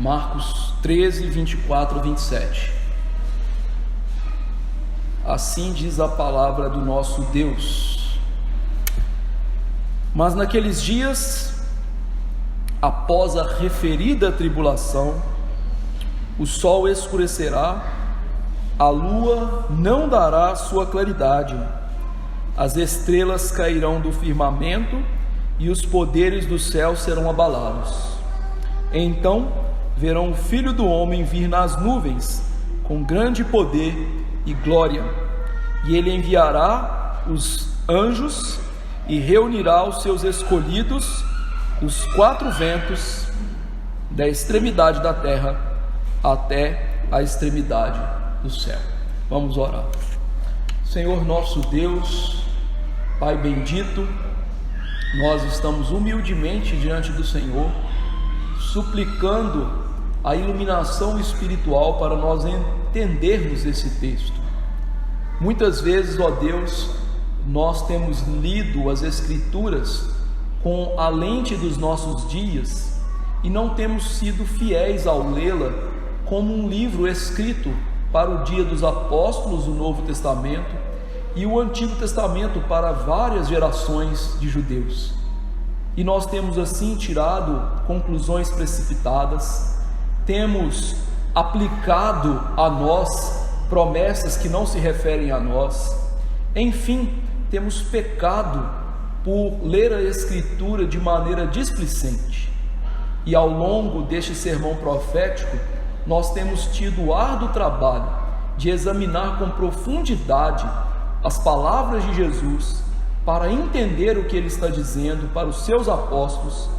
Marcos 13, 24 a 27. Assim diz a palavra do nosso Deus. Mas naqueles dias, após a referida tribulação, o sol escurecerá, a lua não dará sua claridade, as estrelas cairão do firmamento e os poderes do céu serão abalados. Então verão o Filho do Homem vir nas nuvens com grande poder e glória, e ele enviará os anjos e reunirá os seus escolhidos dos quatro ventos, da extremidade da terra até a extremidade do céu. Vamos orar. Senhor nosso Deus, Pai bendito, nós estamos humildemente diante do Senhor, suplicando a iluminação espiritual para nós entendermos esse texto. Muitas vezes, ó Deus, nós temos lido as Escrituras com a lente dos nossos dias e não temos sido fiéis ao lê-la como um livro escrito para o dia dos apóstolos do Novo Testamento e o Antigo Testamento para várias gerações de judeus. E nós temos assim tirado conclusões precipitadas, temos aplicado a nós promessas que não se referem a nós, enfim, temos pecado por ler a Escritura de maneira displicente. E ao longo deste sermão profético, nós temos tido o árduo trabalho de examinar com profundidade as palavras de Jesus para entender o que ele está dizendo para os seus apóstolos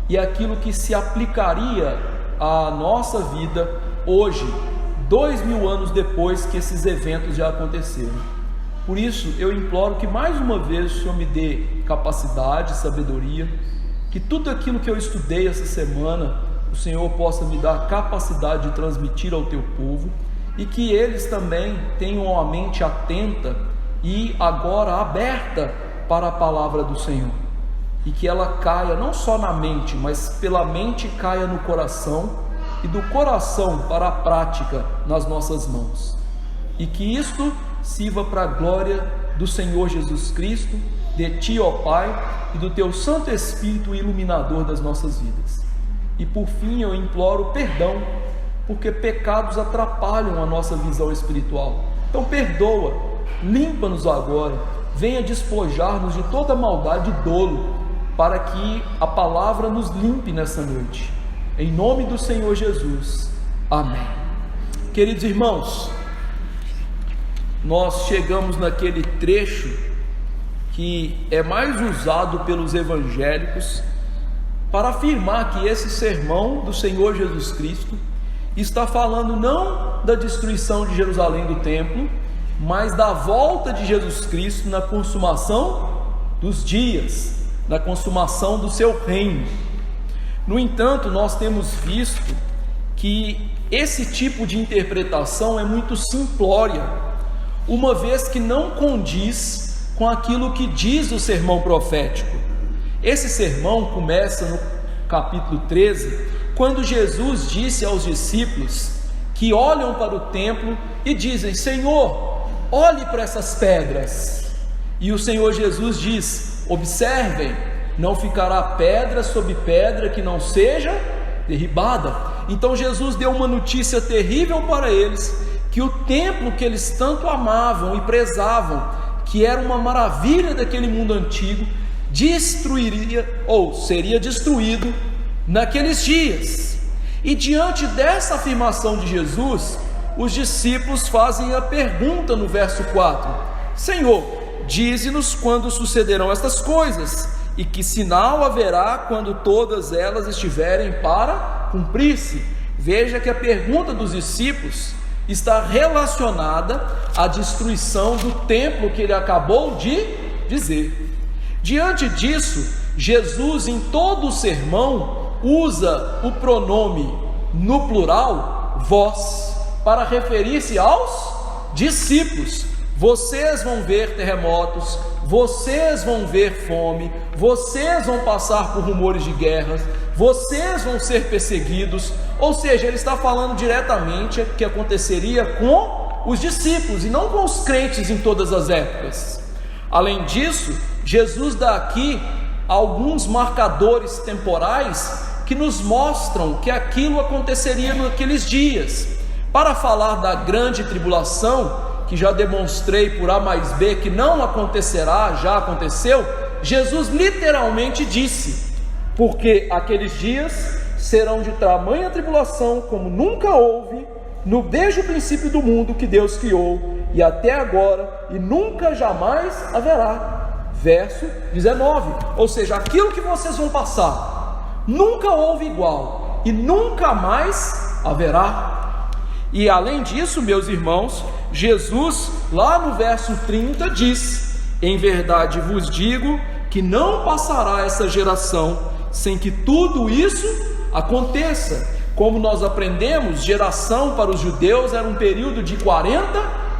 e aquilo que se aplicaria à nossa vida hoje, 2000 anos depois que esses eventos já aconteceram. Por isso eu imploro que mais uma vez o Senhor me dê capacidade, sabedoria, que tudo aquilo que eu estudei essa semana o Senhor possa me dar capacidade de transmitir ao teu povo e que eles também tenham a mente atenta e agora aberta para a palavra do Senhor, e que ela caia não só na mente, mas pela mente caia no coração, e do coração para a prática nas nossas mãos, e que isto sirva para a glória do Senhor Jesus Cristo, de Ti, ó Pai, e do Teu Santo Espírito iluminador das nossas vidas. E por fim eu imploro perdão, porque pecados atrapalham a nossa visão espiritual. Então perdoa, limpa-nos agora, venha despojar-nos de toda maldade e dolo, para que a palavra nos limpe nessa noite. Em nome do Senhor Jesus, amém. Queridos irmãos, nós chegamos naquele trecho que é mais usado pelos evangélicos para afirmar que esse sermão do Senhor Jesus Cristo está falando não da destruição de Jerusalém do templo, mas da volta de Jesus Cristo na consumação dos dias, na consumação do seu reino. No entanto, nós temos visto que esse tipo de interpretação é muito simplória, uma vez que não condiz com aquilo que diz o sermão profético. Esse sermão começa no capítulo 13, quando Jesus disse aos discípulos que olham para o templo e dizem: Senhor, olhe para essas pedras. E o Senhor Jesus diz: observem, não ficará pedra sobre pedra que não seja derribada. Então Jesus deu uma notícia terrível para eles, que o templo que eles tanto amavam e prezavam, que era uma maravilha daquele mundo antigo, destruiria ou seria destruído naqueles dias. E diante dessa afirmação de Jesus, os discípulos fazem a pergunta no verso 4: Senhor, dize-nos quando sucederão estas coisas, e que sinal haverá quando todas elas estiverem para cumprir-se? Veja que a pergunta dos discípulos está relacionada à destruição do templo que ele acabou de dizer. Diante disso, Jesus em todo o sermão usa o pronome no plural, vós, para referir-se aos discípulos. Vocês vão ver terremotos, vocês vão ver fome, vocês vão passar por rumores de guerras, vocês vão ser perseguidos. Ou seja, ele está falando diretamente o que aconteceria com os discípulos e não com os crentes em todas as épocas. Além disso, Jesus dá aqui alguns marcadores temporais que nos mostram que aquilo aconteceria naqueles dias. Para falar da grande tribulação, que já demonstrei por A mais B que não acontecerá, já aconteceu, Jesus literalmente disse: porque aqueles dias serão de tamanha tribulação como nunca houve desde o princípio do mundo que Deus criou, e até agora, e nunca jamais haverá. Verso 19, ou seja, aquilo que vocês vão passar, nunca houve igual, e nunca mais haverá. E além disso, meus irmãos, Jesus, lá no verso 30, diz: em verdade vos digo que não passará essa geração sem que tudo isso aconteça. Como nós aprendemos, geração para os judeus era um período de 40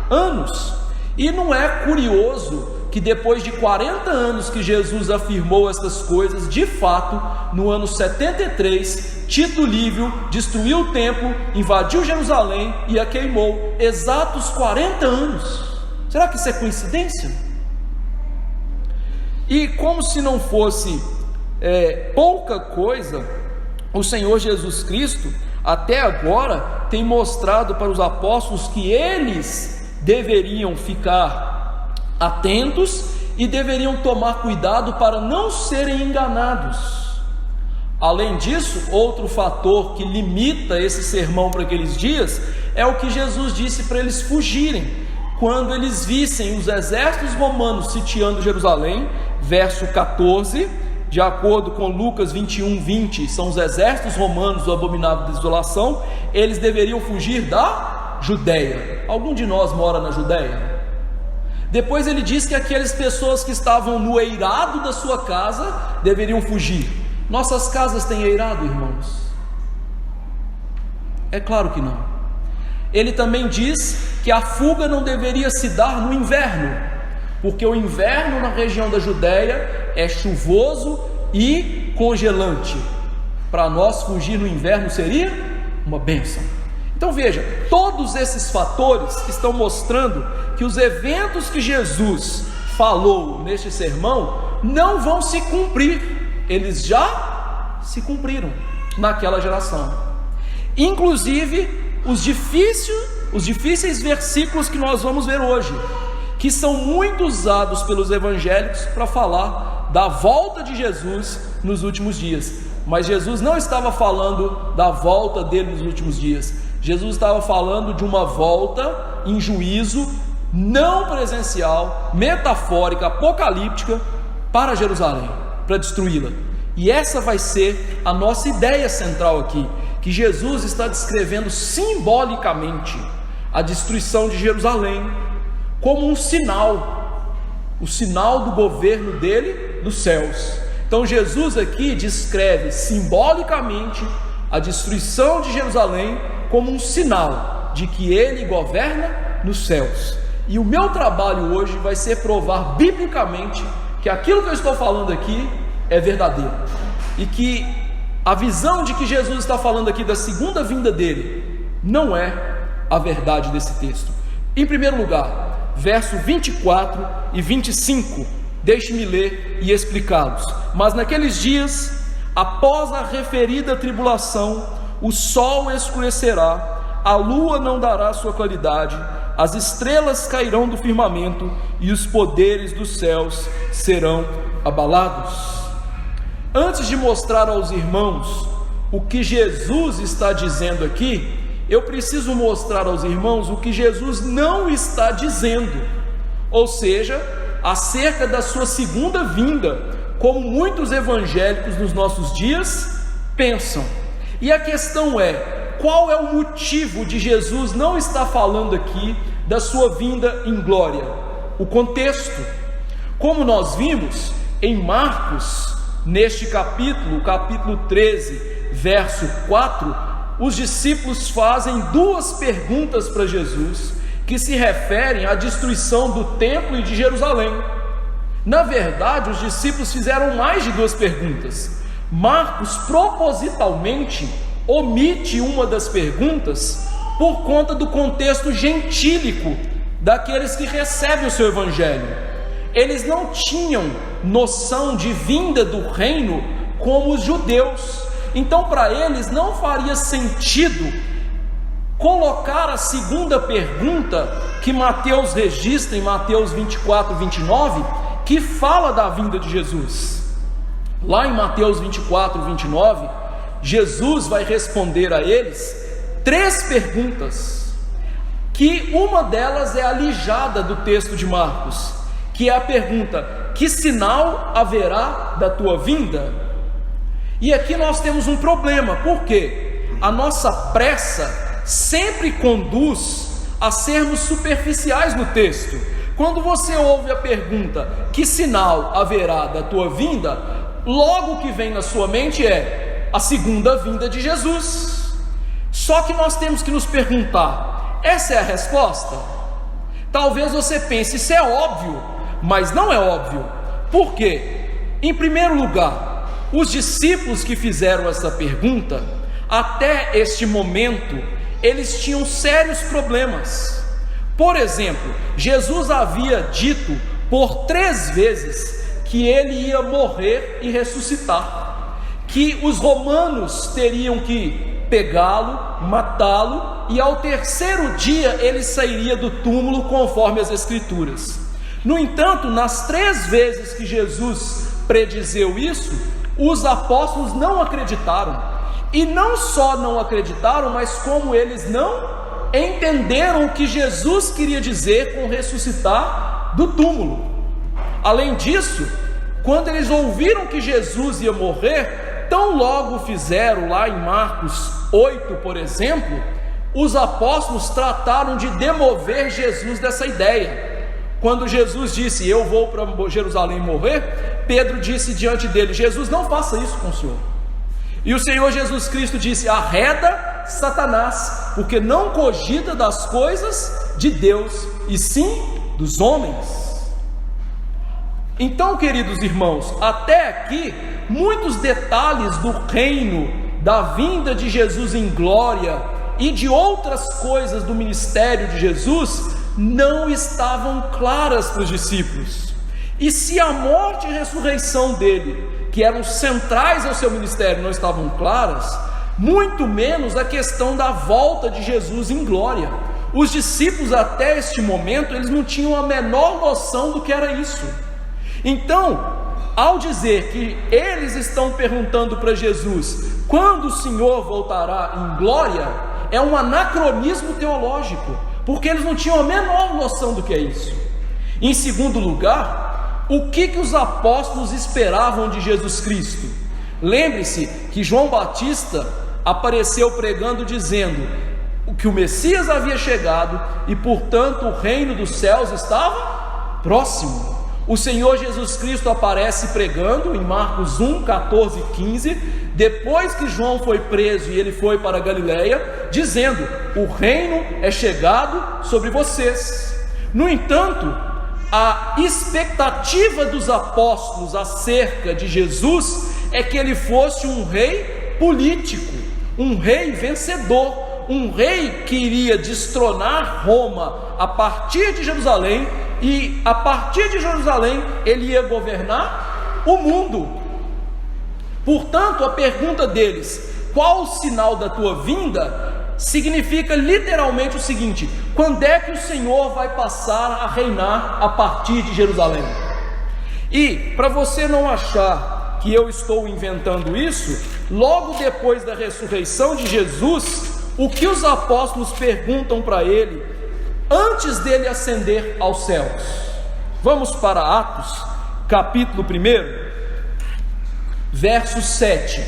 anos. E não é curioso que depois de 40 anos que Jesus afirmou essas coisas, de fato, no ano 73, Tito Livio destruiu o templo, invadiu Jerusalém e a queimou. Exatos 40 anos. Será que isso é coincidência? E como se não fosse pouca coisa, o Senhor Jesus Cristo até agora tem mostrado para os apóstolos que eles deveriam ficar atentos e deveriam tomar cuidado para não serem enganados. Além disso, outro fator que limita esse sermão para aqueles dias é o que Jesus disse para eles fugirem quando eles vissem os exércitos romanos sitiando Jerusalém. Verso 14, de acordo com Lucas 21:20, são os exércitos romanos do abominável desolação. Eles deveriam fugir da Judéia. Algum de nós mora na Judéia? Depois ele diz que aquelas pessoas que estavam no eirado da sua casa deveriam fugir. Nossas casas têm eirado, irmãos? É claro que não. Ele também diz que a fuga não deveria se dar no inverno, porque o inverno na região da Judéia é chuvoso e congelante. Para nós fugir no inverno seria uma bênção. Então veja, todos esses fatores estão mostrando que os eventos que Jesus falou neste sermão não vão se cumprir. Eles já se cumpriram naquela geração. Inclusive os difíceis versículos que nós vamos ver hoje, que são muito usados pelos evangélicos para falar da volta de Jesus nos últimos dias. Mas Jesus não estava falando da volta dele nos últimos dias. Jesus estava falando de uma volta em juízo não presencial, metafórica, apocalíptica para Jerusalém, para destruí-la. E essa vai ser a nossa ideia central aqui, que Jesus está descrevendo simbolicamente a destruição de Jerusalém como um sinal, o sinal do governo dele nos céus. Então Jesus aqui descreve simbolicamente a destruição de Jerusalém como um sinal de que ele governa nos céus. E o meu trabalho hoje vai ser provar biblicamente que aquilo que eu estou falando aqui é verdadeiro, e que a visão de que Jesus está falando aqui da segunda vinda dele não é a verdade desse texto. Em primeiro lugar, verso 24 e 25, deixe-me ler e explicá-los. Mas naqueles dias, após a referida tribulação, o sol escurecerá, a lua não dará sua claridade, as estrelas cairão do firmamento e os poderes dos céus serão abalados. Antes de mostrar aos irmãos o que Jesus está dizendo aqui, eu preciso mostrar aos irmãos o que Jesus não está dizendo, ou seja, acerca da sua segunda vinda, como muitos evangélicos nos nossos dias pensam. E a questão é, qual é o motivo de Jesus não estar falando aqui da sua vinda em glória? O contexto. Como nós vimos em Marcos, neste capítulo, capítulo 13, verso 4, os discípulos fazem duas perguntas para Jesus, que se referem à destruição do templo e de Jerusalém. Na verdade, os discípulos fizeram mais de duas perguntas, Marcos propositalmente omite uma das perguntas por conta do contexto gentílico daqueles que recebem o seu evangelho. Eles não tinham noção de vinda do reino como os judeus. Então, para eles não faria sentido colocar a segunda pergunta que Mateus registra em Mateus 24, 29, que fala da vinda de Jesus. Lá em Mateus 24, 29, Jesus vai responder a eles 3 perguntas, que uma delas é alijada do texto de Marcos, que é a pergunta: que sinal haverá da tua vinda? E aqui nós temos um problema, porque a nossa pressa sempre conduz a sermos superficiais no texto. Quando você ouve a pergunta: que sinal haverá da tua vinda? Logo o que vem na sua mente é a segunda vinda de Jesus. Só que nós temos que nos perguntar: essa é a resposta? Talvez você pense: isso é óbvio, mas não é óbvio. Por quê? Em primeiro lugar, os discípulos que fizeram essa pergunta, até este momento, eles tinham sérios problemas. Por exemplo, Jesus havia dito por 3 vezes que ele ia morrer e ressuscitar, que os romanos teriam que pegá-lo, matá-lo, e ao 3º dia ele sairia do túmulo, conforme as Escrituras. No entanto, nas 3 vezes que Jesus predizeu isso, os apóstolos não acreditaram. E não só não acreditaram, mas como eles não entenderam o que Jesus queria dizer com ressuscitar do túmulo. Além disso, quando eles ouviram que Jesus ia morrer, tão logo fizeram, lá em Marcos 8, por exemplo, os apóstolos trataram de demover Jesus dessa ideia. Quando Jesus disse: eu vou para Jerusalém morrer, Pedro disse diante dele: Jesus, não faça isso com o Senhor. E o Senhor Jesus Cristo disse: arreda Satanás, porque não cogita das coisas de Deus, e sim dos homens. Então, queridos irmãos, até aqui, muitos detalhes do reino, da vinda de Jesus em glória e de outras coisas do ministério de Jesus não estavam claras para os discípulos. E se a morte e a ressurreição dele, que eram centrais ao seu ministério, não estavam claras, muito menos a questão da volta de Jesus em glória. Os discípulos até este momento, eles não tinham a menor noção do que era isso. Então, ao dizer que eles estão perguntando para Jesus quando o Senhor voltará em glória, é um anacronismo teológico, porque eles não tinham a menor noção do que é isso. Em segundo lugar, o que os apóstolos esperavam de Jesus Cristo? Lembre-se que João Batista apareceu pregando, dizendo que o Messias havia chegado e, portanto, o reino dos céus estava próximo. O Senhor Jesus Cristo aparece pregando em Marcos 1, 14 e 15, depois que João foi preso e ele foi para a Galileia, dizendo: o reino é chegado sobre vocês. No entanto, a expectativa dos apóstolos acerca de Jesus é que ele fosse um rei político, um rei vencedor, um rei que iria destronar Roma a partir de Jerusalém, e a partir de Jerusalém ele ia governar o mundo. Portanto, a pergunta deles: qual o sinal da tua vinda? Significa literalmente o seguinte: quando é que o Senhor vai passar a reinar a partir de Jerusalém? E para você não achar que eu estou inventando isso, logo depois da ressurreição de Jesus, o que os apóstolos perguntam para ele antes dele ascender aos céus? Vamos para Atos, capítulo 1, versos 7,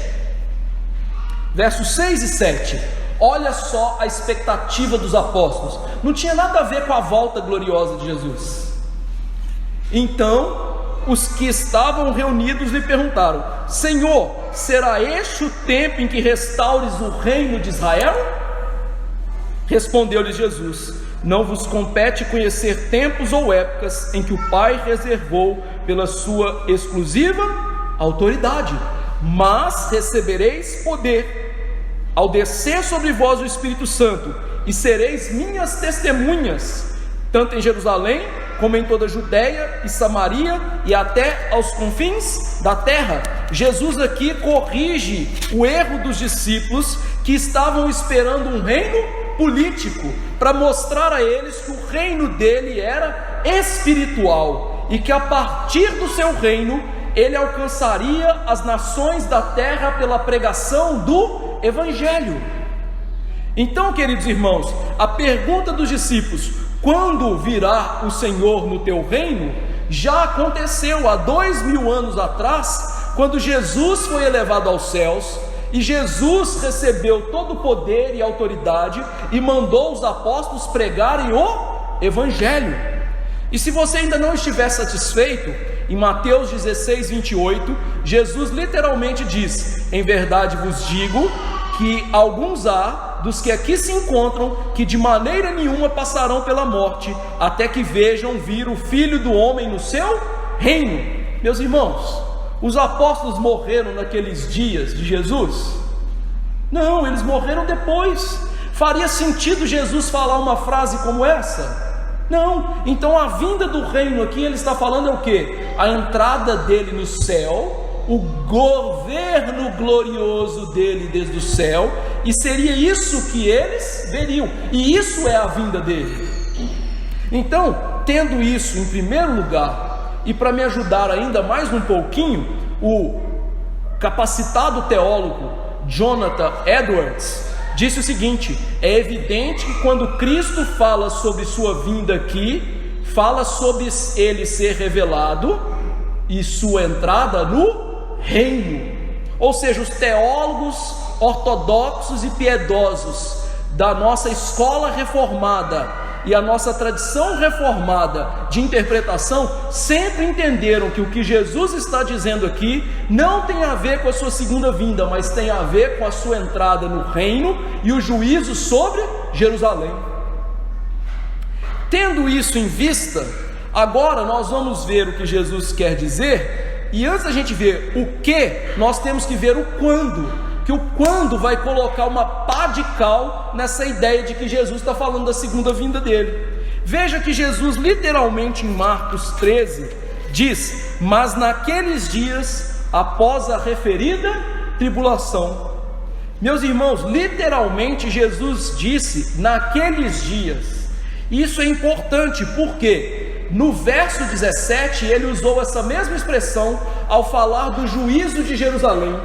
versos 6 e 7. Olha só a expectativa dos apóstolos. Não tinha nada a ver com a volta gloriosa de Jesus. Então, os que estavam reunidos lhe perguntaram: Senhor, será este o tempo em que restaures o reino de Israel? Respondeu-lhe Jesus: não vos compete conhecer tempos ou épocas em que o Pai reservou pela sua exclusiva autoridade. mas recebereis poder ao descer sobre vós o Espírito Santo, e sereis minhas testemunhas, tanto em Jerusalém, como em toda a Judéia e Samaria, e até aos confins da terra. Jesus aqui corrige o erro dos discípulos, que estavam esperando um reino político, para mostrar a eles que o reino dele era espiritual, e que a partir do seu reino, ele alcançaria as nações da terra pela pregação do Evangelho. Então, queridos irmãos, a pergunta dos discípulos: quando virá o Senhor no teu reino? Já aconteceu há 2000 anos atrás, quando Jesus foi elevado aos céus, e Jesus recebeu todo o poder e autoridade, e mandou os apóstolos pregarem o Evangelho. E se você ainda não estiver satisfeito, em Mateus 16, 28, Jesus literalmente diz: em verdade vos digo que alguns há dos que aqui se encontram, que de maneira nenhuma passarão pela morte, até que vejam vir o Filho do Homem no seu reino. Meus irmãos, os apóstolos morreram naqueles dias de Jesus? Não, eles morreram depois. Faria sentido Jesus falar uma frase como essa? Não. Então a vinda do reino aqui, ele está falando é o quê? A entrada dele no céu, o governo glorioso dele desde o céu, e seria isso que eles veriam, e isso é a vinda dele. Então, tendo isso em primeiro lugar, e para me ajudar ainda mais um pouquinho, o capacitado teólogo Jonathan Edwards disse o seguinte: é evidente que quando Cristo fala sobre sua vinda aqui, fala sobre ele ser revelado e sua entrada no reino. Ou seja, os teólogos ortodoxos e piedosos da nossa escola reformada e a nossa tradição reformada de interpretação sempre entenderam que o que Jesus está dizendo aqui não tem a ver com a sua segunda vinda, mas tem a ver com a sua entrada no reino e o juízo sobre Jerusalém. Tendo isso em vista, agora nós vamos ver o que Jesus quer dizer. E antes da gente ver o que, nós temos que ver o quando, que o quando vai colocar uma pá de cal nessa ideia de que Jesus está falando da segunda vinda dele. Veja que Jesus literalmente em Marcos 13 diz: mas naqueles dias, após a referida tribulação. Meus irmãos, literalmente Jesus disse naqueles dias. Isso é importante porque no verso 17, ele usou essa mesma expressão ao falar do juízo de Jerusalém.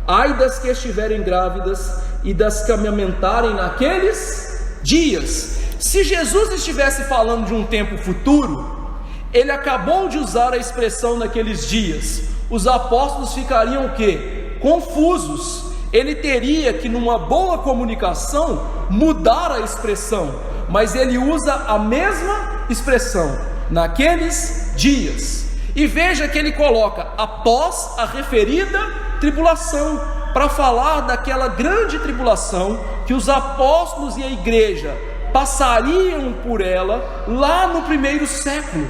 Ai das que estiverem grávidas e das que amamentarem naqueles dias. Se Jesus estivesse falando de um tempo futuro, ele acabou de usar a expressão naqueles dias. Os apóstolos ficariam o quê? Confusos. Ele teria que, numa boa comunicação, mudar a expressão, mas ele usa a mesma expressão. Naqueles dias. E veja que ele coloca após a referida tribulação, para falar daquela grande tribulação que os apóstolos e a igreja passariam por ela lá no primeiro século.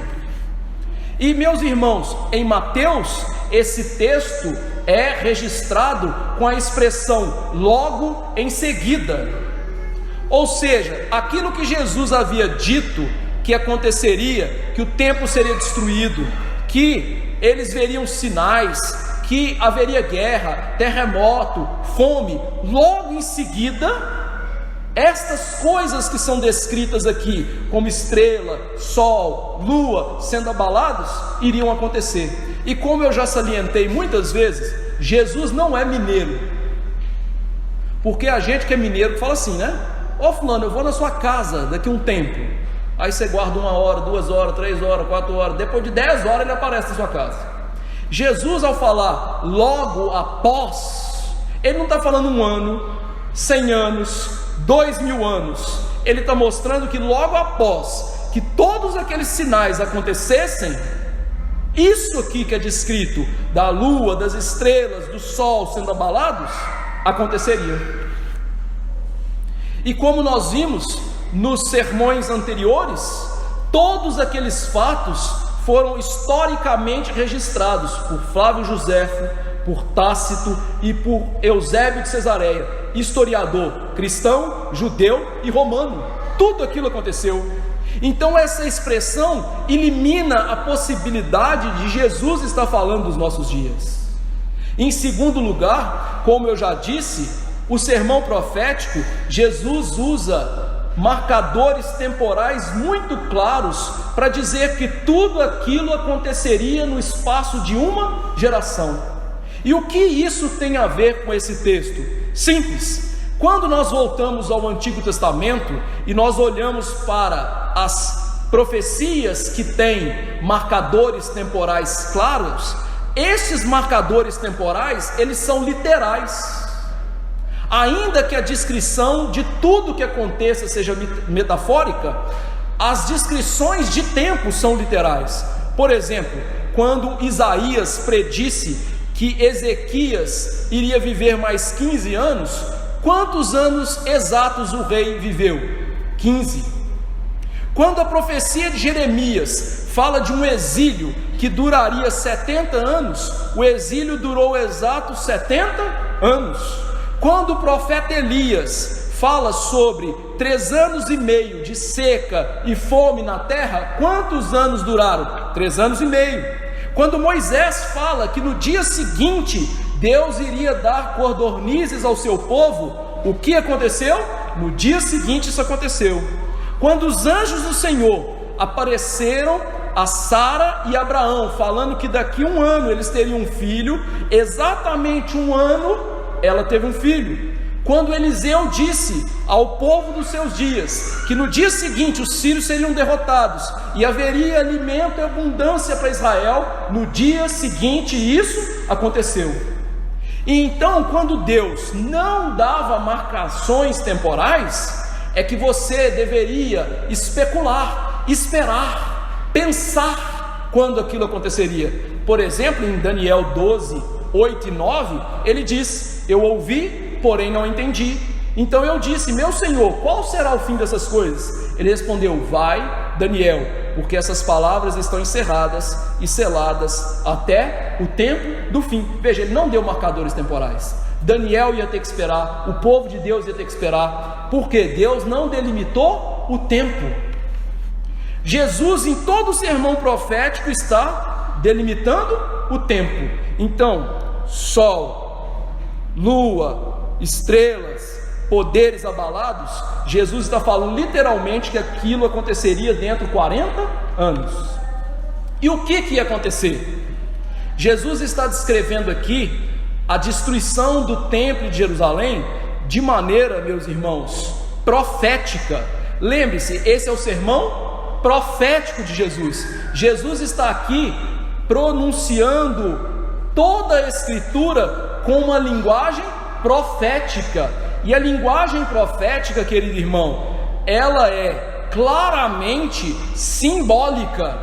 E meus irmãos, em Mateus, esse texto é registrado com a expressão logo em seguida. Ou seja, aquilo que Jesus havia dito que aconteceria, que o templo seria destruído, que eles veriam sinais, que haveria guerra, terremoto, fome, logo em seguida, estas coisas que são descritas aqui, como estrela, sol, lua, sendo abalados, iriam acontecer. E como eu já salientei muitas vezes, Jesus não é mineiro, porque a gente que é mineiro fala assim, né? Ô fulano, eu vou na sua casa daqui a um tempo. Aí você guarda 1 hora, 2 horas, 3 horas, 4 horas, depois de 10 horas ele aparece na sua casa. Jesus, ao falar logo após, ele não está falando 1 ano, 100 anos, 2000 anos. Ele está mostrando que logo após que todos aqueles sinais acontecessem, isso aqui que é descrito, da lua, das estrelas, do sol sendo abalados, aconteceria. E como nós vimos nos sermões anteriores, todos aqueles fatos foram historicamente registrados por Flávio Josefo, por Tácito e por Eusébio de Cesareia, historiador cristão, judeu e romano. Tudo aquilo aconteceu. Então essa expressão elimina a possibilidade de Jesus estar falando dos nossos dias. Em segundo lugar, como eu já disse, o sermão profético, Jesus usa marcadores temporais muito claros para dizer que tudo aquilo aconteceria no espaço de uma geração. E o que isso tem a ver com esse texto? Simples. Quando nós voltamos ao Antigo Testamento e nós olhamos para as profecias que têm marcadores temporais claros, esses marcadores temporais, eles são literais. Ainda que a descrição de tudo que aconteça seja metafórica, as descrições de tempo são literais. Por exemplo, quando Isaías predisse que Ezequias iria viver mais 15 anos, quantos anos exatos o rei viveu? 15. Quando a profecia de Jeremias fala de um exílio que duraria 70 anos, o exílio durou exatos 70 anos. Quando o profeta Elias fala sobre 3 anos e meio de seca e fome na terra, quantos anos duraram? 3 anos e meio. Quando Moisés fala que no dia seguinte Deus iria dar codornizes ao seu povo, o que aconteceu? No dia seguinte isso aconteceu. Quando os anjos do Senhor apareceram a Sara e Abraão, falando que daqui a 1 ano eles teriam um filho, exatamente 1 ano ela teve um filho. Quando Eliseu disse ao povo dos seus dias que no dia seguinte os sírios seriam derrotados e haveria alimento e abundância para Israel, no dia seguinte isso aconteceu. E então, quando Deus não dava marcações temporais, é que você deveria especular, esperar, pensar quando aquilo aconteceria. Por exemplo, em Daniel 12, 8 e 9, ele diz: eu ouvi, porém não entendi. Então eu disse: meu Senhor, qual será o fim dessas coisas? Ele respondeu: vai, Daniel, porque essas palavras estão encerradas e seladas até o tempo do fim. Veja, ele não deu marcadores temporais. Daniel ia ter que esperar, o povo de Deus ia ter que esperar, porque Deus não delimitou o tempo. Jesus, em todo o sermão profético, está delimitando o tempo. Então, sol, lua, estrelas, poderes abalados, Jesus está falando literalmente que aquilo aconteceria dentro de 40 anos. E o que ia acontecer? Jesus está descrevendo aqui a destruição do templo de Jerusalém de maneira, meus irmãos, profética. Lembre-se, esse é o sermão profético de Jesus. Jesus está aqui pronunciando toda a escritura com uma linguagem profética. E a linguagem profética, querido irmão, ela é claramente simbólica.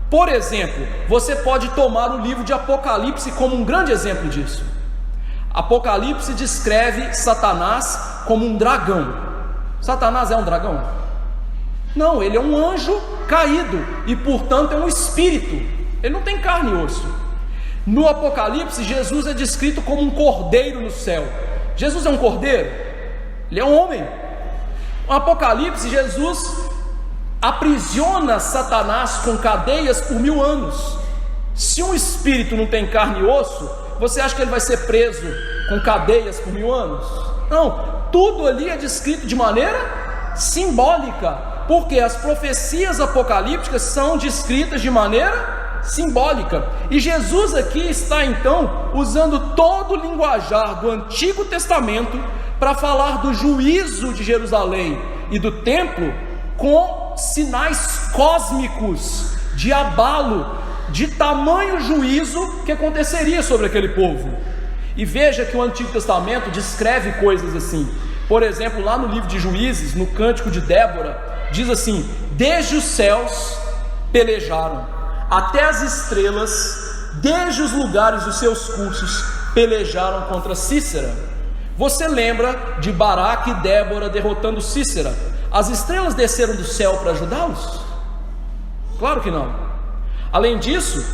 Por exemplo, você pode tomar o livro de Apocalipse como um grande exemplo disso. Apocalipse descreve Satanás como um dragão. Satanás é um dragão? Não, ele é um anjo caído e portanto é um espírito. Ele não tem carne e osso. No Apocalipse, Jesus é descrito como um cordeiro no céu. Jesus é um cordeiro? Ele é um homem. No Apocalipse, Jesus aprisiona Satanás com cadeias por 1000 anos. Se um espírito não tem carne e osso, você acha que ele vai ser preso com cadeias por 1000 anos? Não, tudo ali é descrito de maneira simbólica, porque as profecias apocalípticas são descritas de maneira simbólica. E Jesus aqui está então usando todo o linguajar do Antigo Testamento para falar do juízo de Jerusalém e do templo, com sinais cósmicos de abalo, de tamanho juízo que aconteceria sobre aquele povo. E veja que o Antigo Testamento descreve coisas assim. Por exemplo, lá no livro de Juízes, no Cântico de Débora, diz assim: desde os céus pelejaram, até as estrelas, desde os lugares dos seus cursos, pelejaram contra Cícera. Você lembra de Baraque e Débora derrotando Cícera? As estrelas desceram do céu para ajudá-los? Claro que não. Além disso,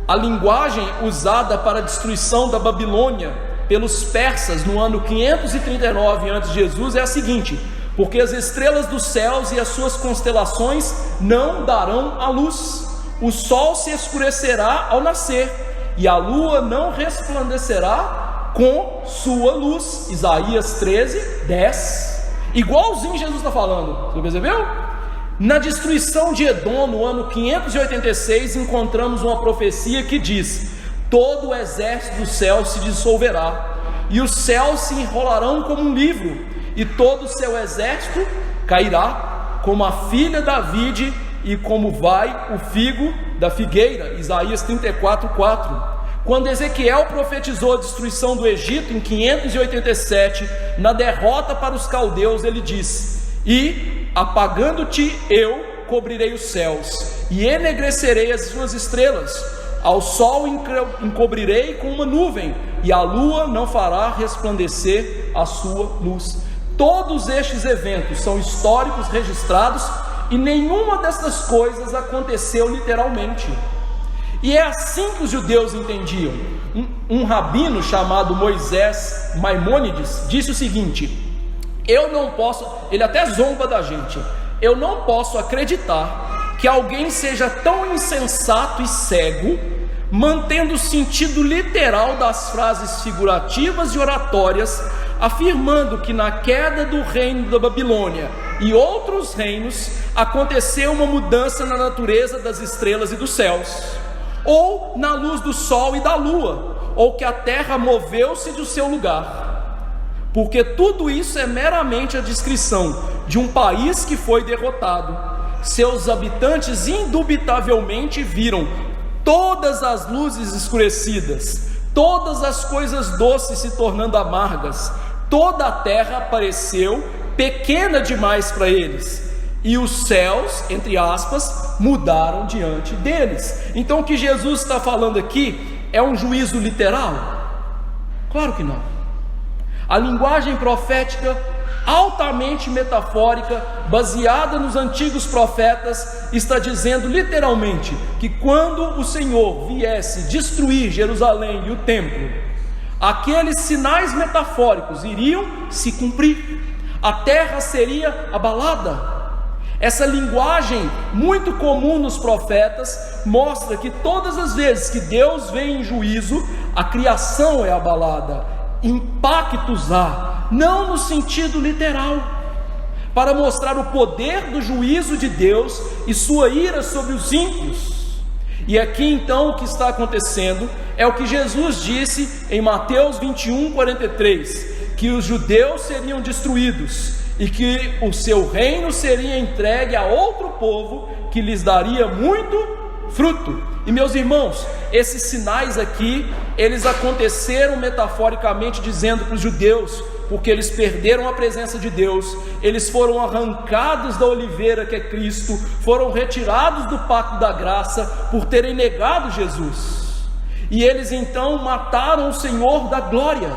a linguagem usada para a destruição da Babilônia pelos persas no ano 539 a.C. é a seguinte: porque as estrelas dos céus e as suas constelações não darão a luz, o sol se escurecerá ao nascer, e a lua não resplandecerá com sua luz. Isaías 13, 10. Igualzinho Jesus está falando, você percebeu? Na destruição de Edom, no ano 586, encontramos uma profecia que diz: todo o exército do céu se dissolverá, e os céus se enrolarão como um livro, e todo o seu exército cairá, como a filha da vide e como vai o figo da figueira. Isaías 34, 4. Quando Ezequiel profetizou a destruição do Egito em 587, na derrota para os caldeus, ele diz: e apagando-te eu cobrirei os céus, e enegrecerei as suas estrelas, ao sol encobrirei com uma nuvem, e a lua não fará resplandecer a sua luz. Todos estes eventos são históricos registrados, e nenhuma dessas coisas aconteceu literalmente. E é assim que os judeus entendiam. Um rabino chamado Moisés Maimônides disse o seguinte: eu não posso, ele até zomba da gente, eu não posso acreditar que alguém seja tão insensato e cego, mantendo o sentido literal das frases figurativas e oratórias, afirmando que na queda do reino da Babilônia e outros reinos aconteceu uma mudança na natureza das estrelas e dos céus, ou na luz do sol e da lua, ou que a terra moveu-se do seu lugar, porque tudo isso é meramente a descrição de um país que foi derrotado. Seus habitantes indubitavelmente viram todas as luzes escurecidas, todas as coisas doces se tornando amargas, toda a terra pareceu pequena demais para eles, e os céus, entre aspas, mudaram diante deles. Então o que Jesus está falando aqui é um juízo literal? Claro que não. A linguagem profética, altamente metafórica, baseada nos antigos profetas, está dizendo literalmente que quando o Senhor viesse destruir Jerusalém e o templo, aqueles sinais metafóricos iriam se cumprir, a terra seria abalada. Essa linguagem muito comum nos profetas mostra que todas as vezes que Deus vem em juízo, a criação é abalada. Impactos há, não no sentido literal, para mostrar o poder do juízo de Deus e sua ira sobre os ímpios. E aqui então o que está acontecendo é o que Jesus disse em Mateus 21, 43, que os judeus seriam destruídos e que o seu reino seria entregue a outro povo que lhes daria muito fruto. E meus irmãos, esses sinais aqui, eles aconteceram metaforicamente dizendo para os judeus, porque eles perderam a presença de Deus, eles foram arrancados da oliveira que é Cristo, foram retirados do pacto da graça por terem negado Jesus, e eles então mataram o Senhor da glória,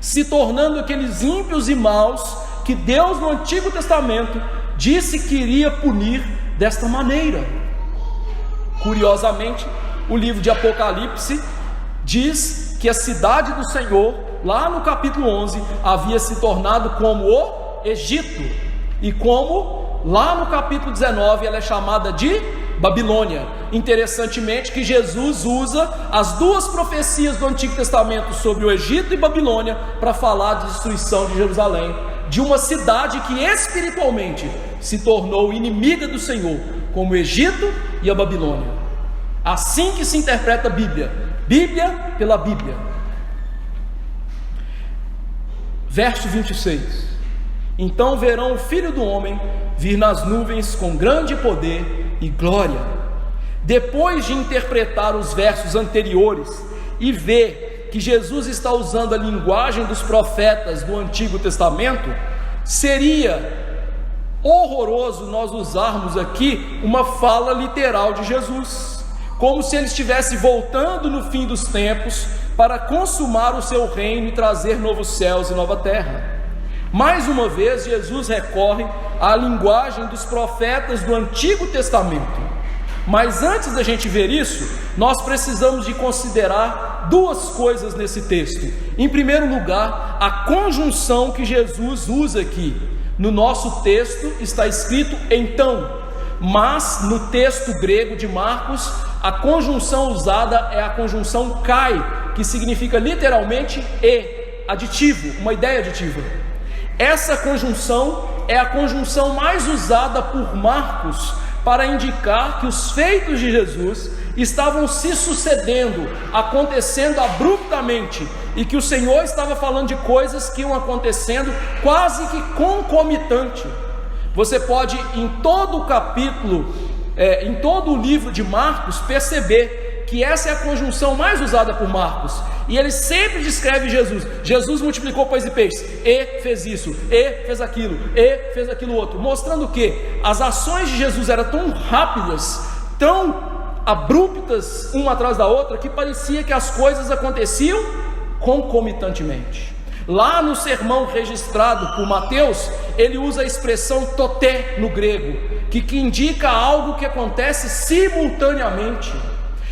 se tornando aqueles ímpios e maus que Deus no Antigo Testamento disse que iria punir desta maneira. Curiosamente, o livro de Apocalipse diz que a cidade do Senhor, lá no capítulo 11, havia se tornado como o Egito, e como lá no capítulo 19 ela é chamada de Babilônia. Interessantemente que Jesus usa as duas profecias do Antigo Testamento sobre o Egito e Babilônia para falar de destruição de Jerusalém, de uma cidade que espiritualmente se tornou inimiga do Senhor, como o Egito e a Babilônia. Assim que se interpreta a Bíblia, Bíblia pela Bíblia. Verso 26: então verão o Filho do Homem vir nas nuvens com grande poder e glória. Depois de interpretar os versos anteriores e ver que Jesus está usando a linguagem dos profetas do Antigo Testamento, seria horroroso nós usarmos aqui uma fala literal de Jesus, como se ele estivesse voltando no fim dos tempos para consumar o seu reino e trazer novos céus e nova terra. Mais uma vez, Jesus recorre à linguagem dos profetas do Antigo Testamento, Mas antes da gente ver isso, nós precisamos de considerar duas coisas nesse texto. Em primeiro lugar, a conjunção que Jesus usa aqui. No nosso texto está escrito então, mas no texto grego de Marcos, a conjunção usada é a conjunção kai, que significa literalmente e, aditivo, uma ideia aditiva. Essa conjunção é a conjunção mais usada por Marcos para indicar que os feitos de Jesus estavam se sucedendo, acontecendo abruptamente, e que o Senhor estava falando de coisas que iam acontecendo quase que concomitante. Você pode, em todo o capítulo, em todo o livro de Marcos, perceber que essa é a conjunção mais usada por Marcos, e ele sempre descreve Jesus. Jesus multiplicou pães e peixes, e fez isso, e fez aquilo outro, mostrando que as ações de Jesus eram tão rápidas, tão abruptas, uma atrás da outra, que parecia que as coisas aconteciam concomitantemente. Lá no sermão registrado por Mateus, ele usa a expressão toté no grego, que indica algo que acontece simultaneamente.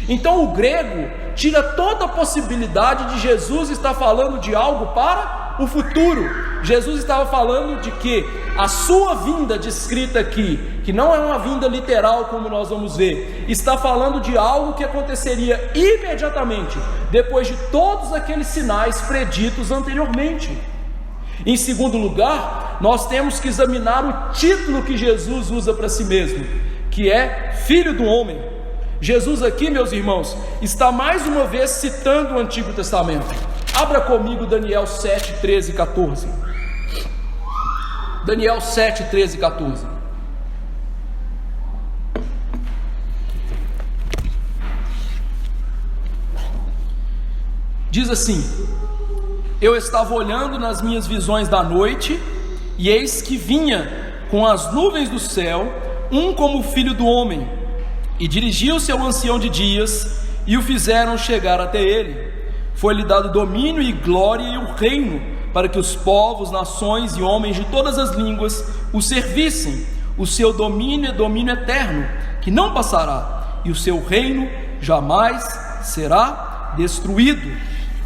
Então o grego tira toda a possibilidade de Jesus estar falando de algo para o futuro. Jesus estava falando de que a sua vinda descrita aqui, que não é uma vinda literal como nós vamos ver, está falando de algo que aconteceria imediatamente, depois de todos aqueles sinais preditos anteriormente. Em segundo lugar, nós temos que examinar o título que Jesus usa para si mesmo, que é Filho do Homem. Jesus aqui, meus irmãos, está mais uma vez citando o Antigo Testamento. Abra comigo Daniel 7, 13 e 14. Daniel 7, 13 e 14. Diz assim: eu estava olhando nas minhas visões da noite, e eis que vinha com as nuvens do céu um como o Filho do Homem, e dirigiu-se ao ancião de dias, e o fizeram chegar até ele. Foi-lhe dado domínio e glória e o reino, para que os povos, nações e homens de todas as línguas o servissem. O seu domínio é domínio eterno, que não passará, e o seu reino jamais será destruído.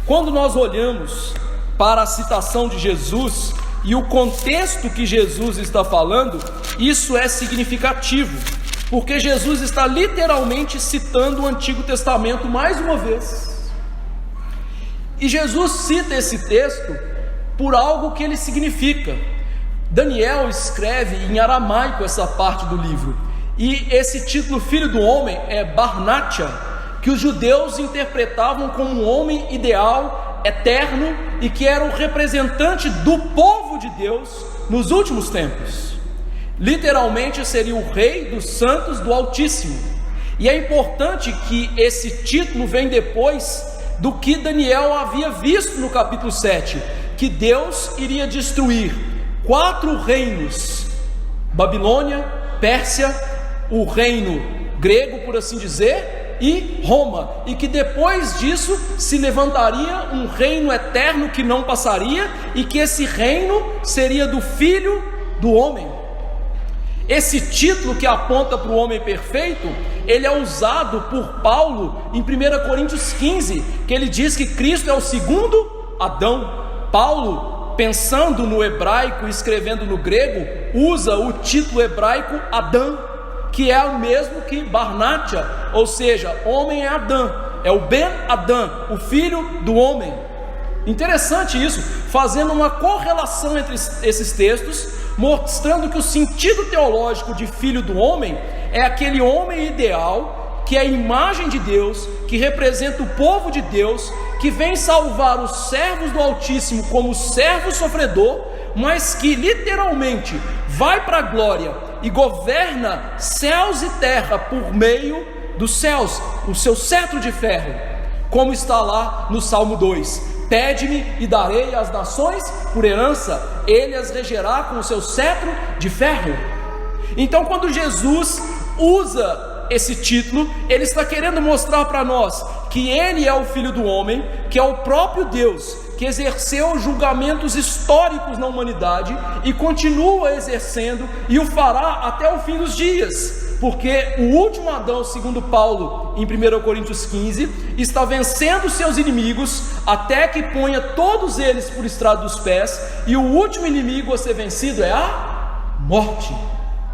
Quando nós olhamos para a citação de Jesus e o contexto que Jesus está falando, isso é significativo, porque Jesus está literalmente citando o Antigo Testamento mais uma vez. E Jesus cita esse texto por algo que ele significa. Daniel escreve em aramaico essa parte do livro, e esse título Filho do Homem é Barnatia, que os judeus interpretavam como um homem ideal, eterno, e que era o representante do povo de Deus nos últimos tempos. Literalmente seria o rei dos santos do Altíssimo. E é importante que esse título vem depois do que Daniel havia visto no capítulo 7, que Deus iria destruir 4 reinos: Babilônia, Pérsia, o reino grego, por assim dizer, e Roma, e que depois disso se levantaria um reino eterno que não passaria, e que esse reino seria do Filho do Homem. Esse título que aponta para o homem perfeito, ele é usado por Paulo em 1 Coríntios 15, que ele diz que Cristo é o segundo Adão. Paulo, pensando no hebraico e escrevendo no grego, usa o título hebraico Adão, que é o mesmo que Barnatia, ou seja, homem é Adão, é o Ben Adão, o filho do homem. Interessante isso, fazendo uma correlação entre esses textos, mostrando que o sentido teológico de filho do homem é aquele homem ideal, que é a imagem de Deus, que representa o povo de Deus, que vem salvar os servos do Altíssimo como servo sofredor, mas que literalmente vai para a glória e governa céus e terra por meio dos céus, o seu cetro de ferro, como está lá no Salmo 2. Pede-me e darei às nações por herança, ele as regerá com o seu cetro de ferro. Então, quando Jesus usa esse título, ele está querendo mostrar para nós que ele é o Filho do Homem, que é o próprio Deus, que exerceu julgamentos históricos na humanidade e continua exercendo, e o fará até o fim dos dias, porque o último Adão, segundo Paulo em 1 Coríntios 15, está vencendo seus inimigos até que ponha todos eles por estrado dos pés, e o último inimigo a ser vencido é a morte.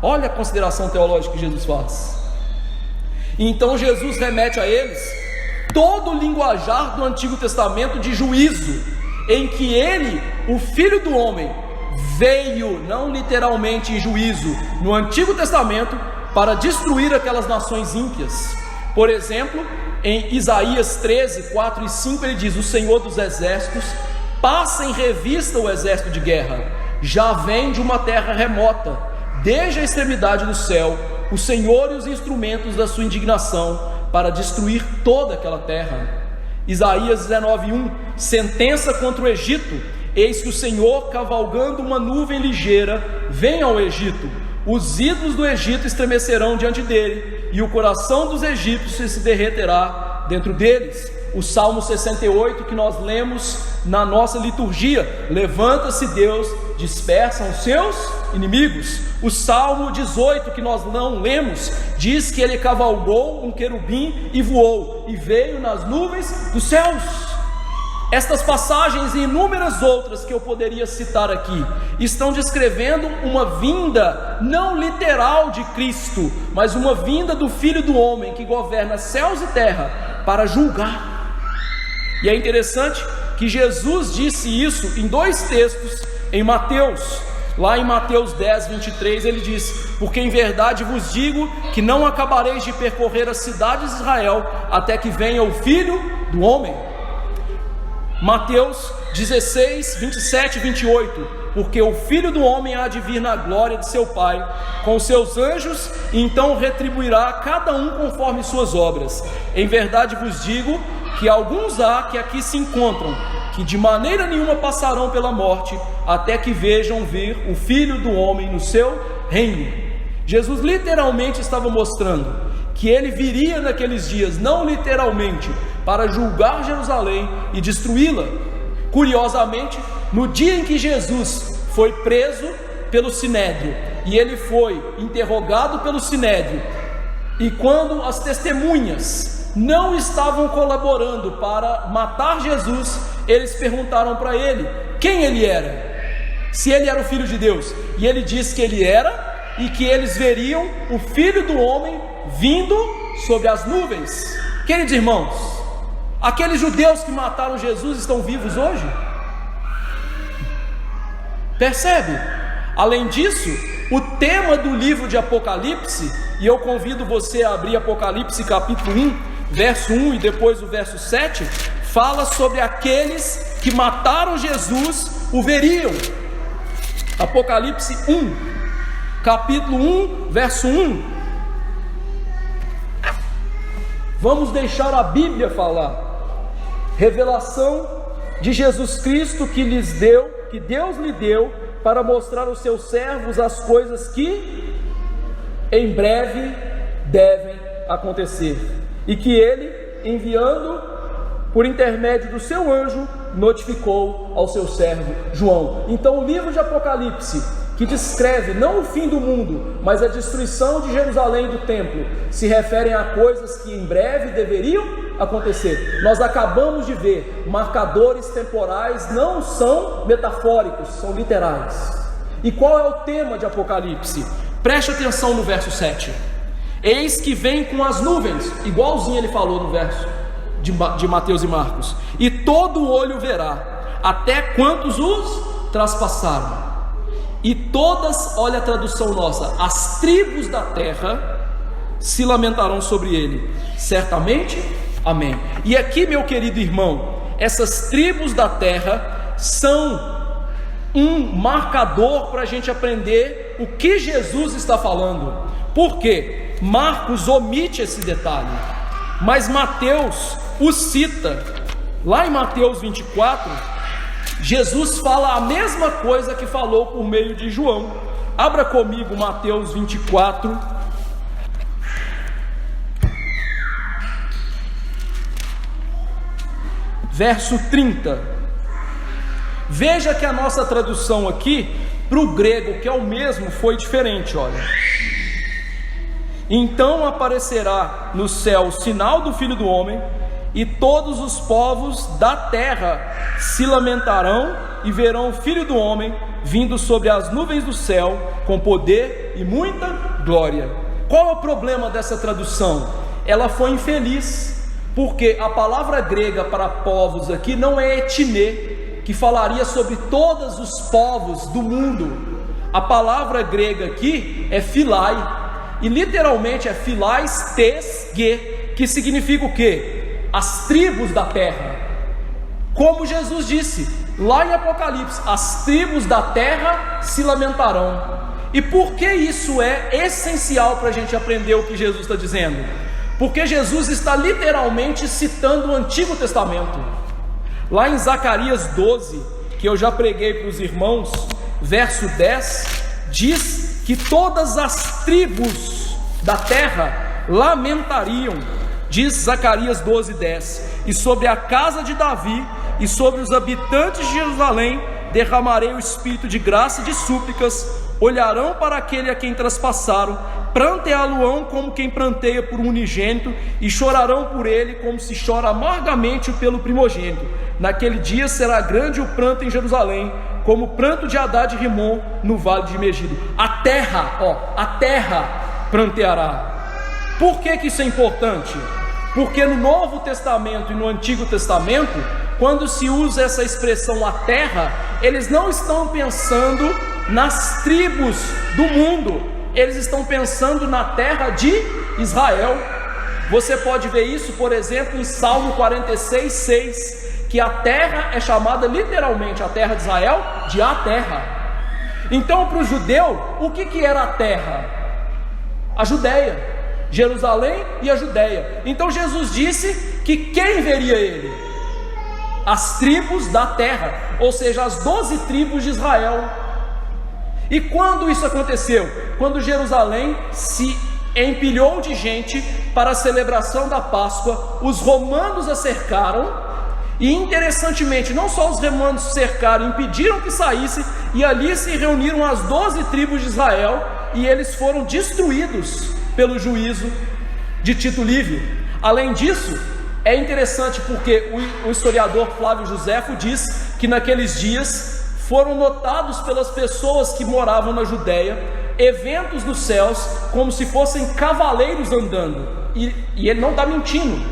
Olha a consideração teológica que Jesus faz. Então Jesus remete a eles todo o linguajar do Antigo Testamento de juízo, em que ele, o Filho do Homem, veio, não literalmente em juízo, no Antigo Testamento, para destruir aquelas nações ímpias. Por exemplo, em Isaías 13, 4 e 5, ele diz: o Senhor dos Exércitos passa em revista o exército de guerra, já vem de uma terra remota, desde a extremidade do céu, o Senhor e os instrumentos da sua indignação, para destruir toda aquela terra. Isaías 19:1, sentença contra o Egito: eis que o Senhor, cavalgando uma nuvem ligeira, vem ao Egito. Os ídolos do Egito estremecerão diante dele, e o coração dos egípcios se derreterá dentro deles. O Salmo 68 que nós lemos na nossa liturgia: levanta-se Deus, dispersa os seus inimigos. O Salmo 18 que nós não lemos diz que ele cavalgou um querubim e voou, e veio nas nuvens dos céus. Estas passagens e inúmeras outras que eu poderia citar aqui estão descrevendo uma vinda não literal de Cristo, mas uma vinda do Filho do Homem que governa céus e terra para julgar. E é interessante que Jesus disse isso em dois textos em Mateus. Lá em Mateus 10, 23, ele diz: porque em verdade vos digo que não acabareis de percorrer as cidades de Israel até que venha o Filho do Homem. Mateus 16, 27 e 28, porque o Filho do Homem há de vir na glória de seu Pai, com os seus anjos, e então retribuirá a cada um conforme suas obras. Em verdade vos digo que alguns há que aqui se encontram, que de maneira nenhuma passarão pela morte, até que vejam vir o Filho do Homem no seu reino. Jesus literalmente estava mostrando que ele viria naqueles dias, não literalmente, para julgar Jerusalém e destruí-la. Curiosamente, no dia em que Jesus foi preso pelo Sinédrio, e ele foi interrogado pelo Sinédrio, e quando as testemunhas não estavam colaborando para matar Jesus, eles perguntaram para ele quem ele era, se ele era o Filho de Deus, e ele disse que ele era, e que eles veriam o Filho do Homem vindo sobre as nuvens. Queridos irmãos, aqueles judeus que mataram Jesus estão vivos hoje? Percebe? Além disso, o tema do livro de Apocalipse, e eu convido você a abrir Apocalipse capítulo 1, verso 1 e depois o verso 7, fala sobre aqueles que mataram Jesus, o veriam. Apocalipse 1, capítulo 1, verso 1. Vamos deixar a Bíblia falar. Revelação de Jesus Cristo que Deus lhe deu para mostrar aos seus servos as coisas que em breve devem acontecer, e que ele, enviando por intermédio do seu anjo, notificou ao seu servo João. Então o livro de Apocalipse, que descreve não o fim do mundo, mas a destruição de Jerusalém e do templo, se referem a coisas que em breve deveriam acontecer. Nós acabamos de ver, marcadores temporais não são metafóricos, são literais. E qual é o tema de Apocalipse? Preste atenção no verso 7. Eis que vem com as nuvens, igualzinho ele falou no verso de Mateus e Marcos, e todo olho verá, até quantos os traspassaram. E todas, olha a tradução nossa, as tribos da terra se lamentarão sobre ele. Certamente, amém. E aqui, meu querido irmão, essas tribos da terra são um marcador para a gente aprender o que Jesus está falando. Por quê? Marcos omite esse detalhe, mas Mateus o cita. Lá em Mateus 24, Jesus fala a mesma coisa que falou por meio de João. Abra comigo Mateus 24, verso 30. Veja que a nossa tradução aqui, para o grego, que é o mesmo, foi diferente, olha. Então aparecerá no céu o sinal do Filho do Homem, e todos os povos da terra se lamentarão e verão o Filho do Homem vindo sobre as nuvens do céu com poder e muita glória. Qual é o problema dessa tradução? Ela foi infeliz, porque a palavra grega para povos aqui não é etnê, que falaria sobre todos os povos do mundo. A palavra grega aqui é philai, e literalmente é philais tes ge, que significa o quê? As tribos da terra. Como Jesus disse lá em Apocalipse, as tribos da terra se lamentarão. E por que isso é essencial para a gente aprender o que Jesus está dizendo? Porque Jesus está literalmente citando o Antigo Testamento. Lá em Zacarias 12, que eu já preguei para os irmãos, verso 10, diz que todas as tribos da terra lamentariam. Diz Zacarias 12, 10: e sobre a casa de Davi e sobre os habitantes de Jerusalém derramarei o espírito de graça e de súplicas, olharão para aquele a quem traspassaram, pranteá-lo-ão como quem pranteia por um unigênito, e chorarão por ele como se chora amargamente pelo primogênito. Naquele dia será grande o pranto em Jerusalém, como o pranto de Hadad e Rimon no vale de Megido. A terra pranteará. Por que isso é importante? Porque no Novo Testamento e no Antigo Testamento, quando se usa essa expressão a terra, eles não estão pensando nas tribos do mundo, eles estão pensando na terra de Israel. Você pode ver isso, por exemplo, em Salmo 46, 6, que a terra é chamada literalmente, a terra de Israel, de a terra. Então, para o judeu, o que era a terra? A Judéia, Jerusalém e a Judéia. Então Jesus disse que quem veria ele? As tribos da terra, ou seja, as 12 tribos de Israel. E quando isso aconteceu? Quando Jerusalém se empilhou de gente para a celebração da Páscoa, os romanos a cercaram. E interessantemente, não só os romanos cercaram, impediram que saísse, e ali se reuniram as 12 tribos de Israel, e eles foram destruídos pelo juízo de Tito Livio. Além disso, é interessante porque o historiador Flávio Joséfo diz que naqueles dias foram notados pelas pessoas que moravam na Judéia eventos nos céus como se fossem cavaleiros andando, e ele não está mentindo,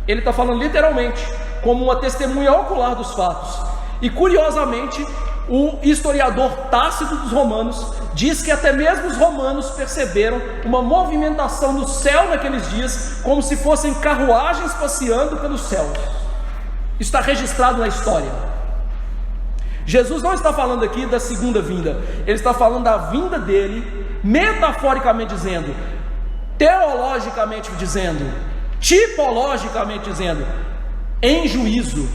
ele está falando literalmente, como uma testemunha ocular dos fatos. E curiosamente, o historiador Tácito dos Romanos diz que até mesmo os romanos perceberam uma movimentação no céu naqueles dias, como se fossem carruagens passeando pelos céus. Isso está registrado na história. Jesus não está falando aqui da segunda vinda, ele está falando da vinda dele, metaforicamente dizendo, teologicamente dizendo, tipologicamente dizendo, em juízo,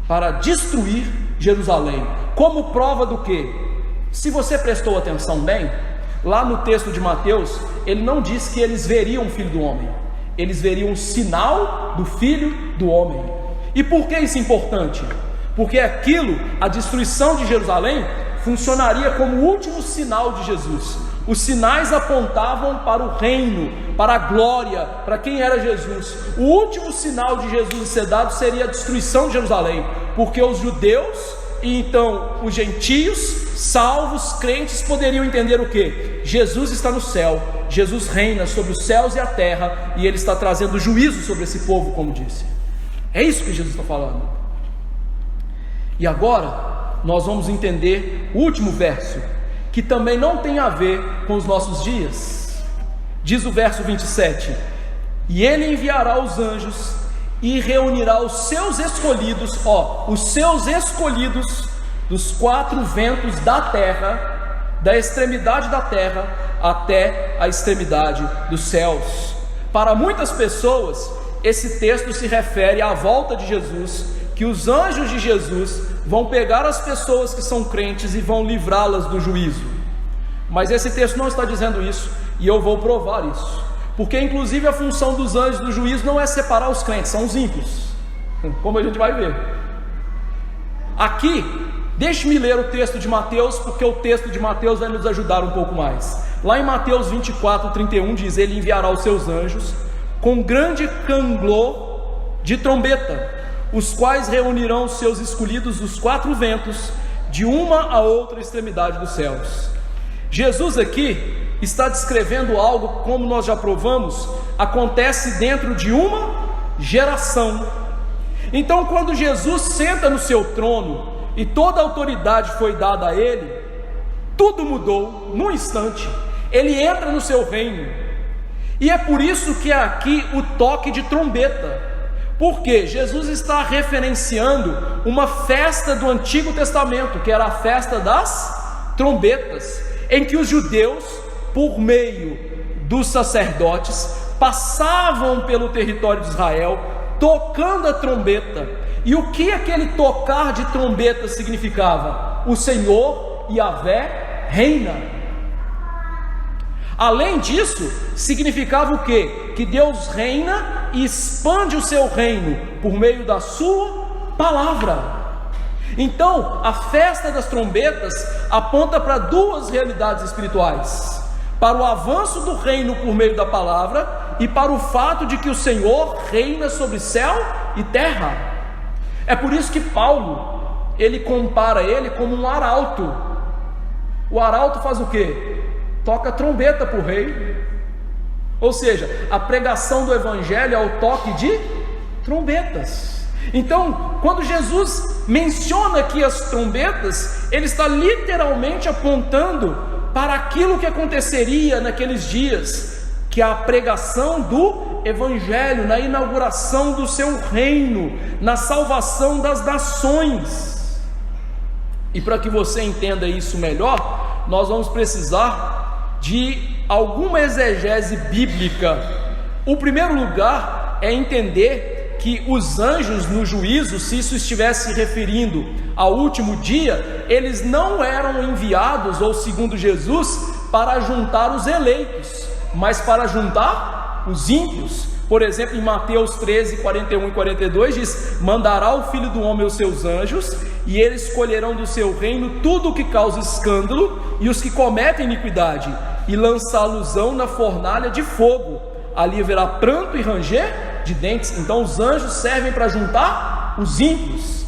para destruir Jerusalém. Como prova do que? Se você prestou atenção bem, lá no texto de Mateus, ele não diz que eles veriam o Filho do Homem, eles veriam o sinal do Filho do Homem. E por que isso é importante? Porque aquilo, a destruição de Jerusalém, funcionaria como o último sinal de Jesus. Os sinais apontavam para o reino, para a glória, para quem era Jesus. O último sinal de Jesus ser dado seria a destruição de Jerusalém, porque os judeus e então os gentios, salvos, crentes, poderiam entender o que? Jesus está no céu, Jesus reina sobre os céus e a terra, e ele está trazendo juízo sobre esse povo, como disse. É isso que Jesus está falando. E agora nós vamos entender o último verso, que também não tem a ver com os nossos dias. Diz o verso 27: e ele enviará os anjos e reunirá os seus escolhidos, os seus escolhidos dos 4 ventos da terra, da extremidade da terra até a extremidade dos céus. Para muitas pessoas, esse texto se refere à volta de Jesus, que os anjos de Jesus vão pegar as pessoas que são crentes e vão livrá-las do juízo. Mas esse texto não está dizendo isso, e eu vou provar isso, porque inclusive a função dos anjos do juízo não é separar os crentes, são os ímpios, como a gente vai ver. Aqui, deixe-me ler o texto de Mateus, porque o texto de Mateus vai nos ajudar um pouco mais. Lá em Mateus 24:31 diz: Ele enviará os seus anjos com grande canglor de trombeta, os quais reunirão os seus escolhidos dos quatro ventos, de uma a outra extremidade dos céus. Jesus aqui está descrevendo algo, como nós já provamos, acontece dentro de uma geração. Então, quando Jesus senta no seu trono e toda a autoridade foi dada a ele, tudo mudou num instante. Ele entra no seu reino, e é por isso que é aqui o toque de trombeta, porque Jesus está referenciando uma festa do Antigo Testamento, que era a festa das trombetas, em que os judeus, por meio dos sacerdotes, passavam pelo território de Israel, tocando a trombeta. E o que aquele tocar de trombeta significava? O Senhor, Yahvé, reina. Além disso, significava o quê? Que Deus reina e expande o seu reino por meio da sua palavra. Então, a festa das trombetas aponta para duas realidades espirituais: para o avanço do reino por meio da palavra, e para o fato de que o Senhor reina sobre céu e terra. É por isso que Paulo, ele compara ele como um arauto. O arauto faz o quê? Toca trombeta para o rei. Ou seja, a pregação do evangelho é o toque de trombetas. Então, quando Jesus menciona aqui as trombetas, ele está literalmente apontando para aquilo que aconteceria naqueles dias, que é a pregação do evangelho, na inauguração do seu reino, na salvação das nações. E para que você entenda isso melhor, nós vamos precisar de alguma exegese bíblica. O primeiro lugar é entender que os anjos no juízo, se isso estivesse se referindo ao último dia, eles não eram enviados, ou segundo Jesus, para juntar os eleitos, mas para juntar os ímpios. Por exemplo, em Mateus 13, 41 e 42 diz: mandará o Filho do Homem os seus anjos, e eles escolherão do seu reino tudo o que causa escândalo e os que cometem iniquidade, e lançá-los-ão na fornalha de fogo. Ali haverá pranto e ranger de dentes. Então os anjos servem para juntar os ímpios.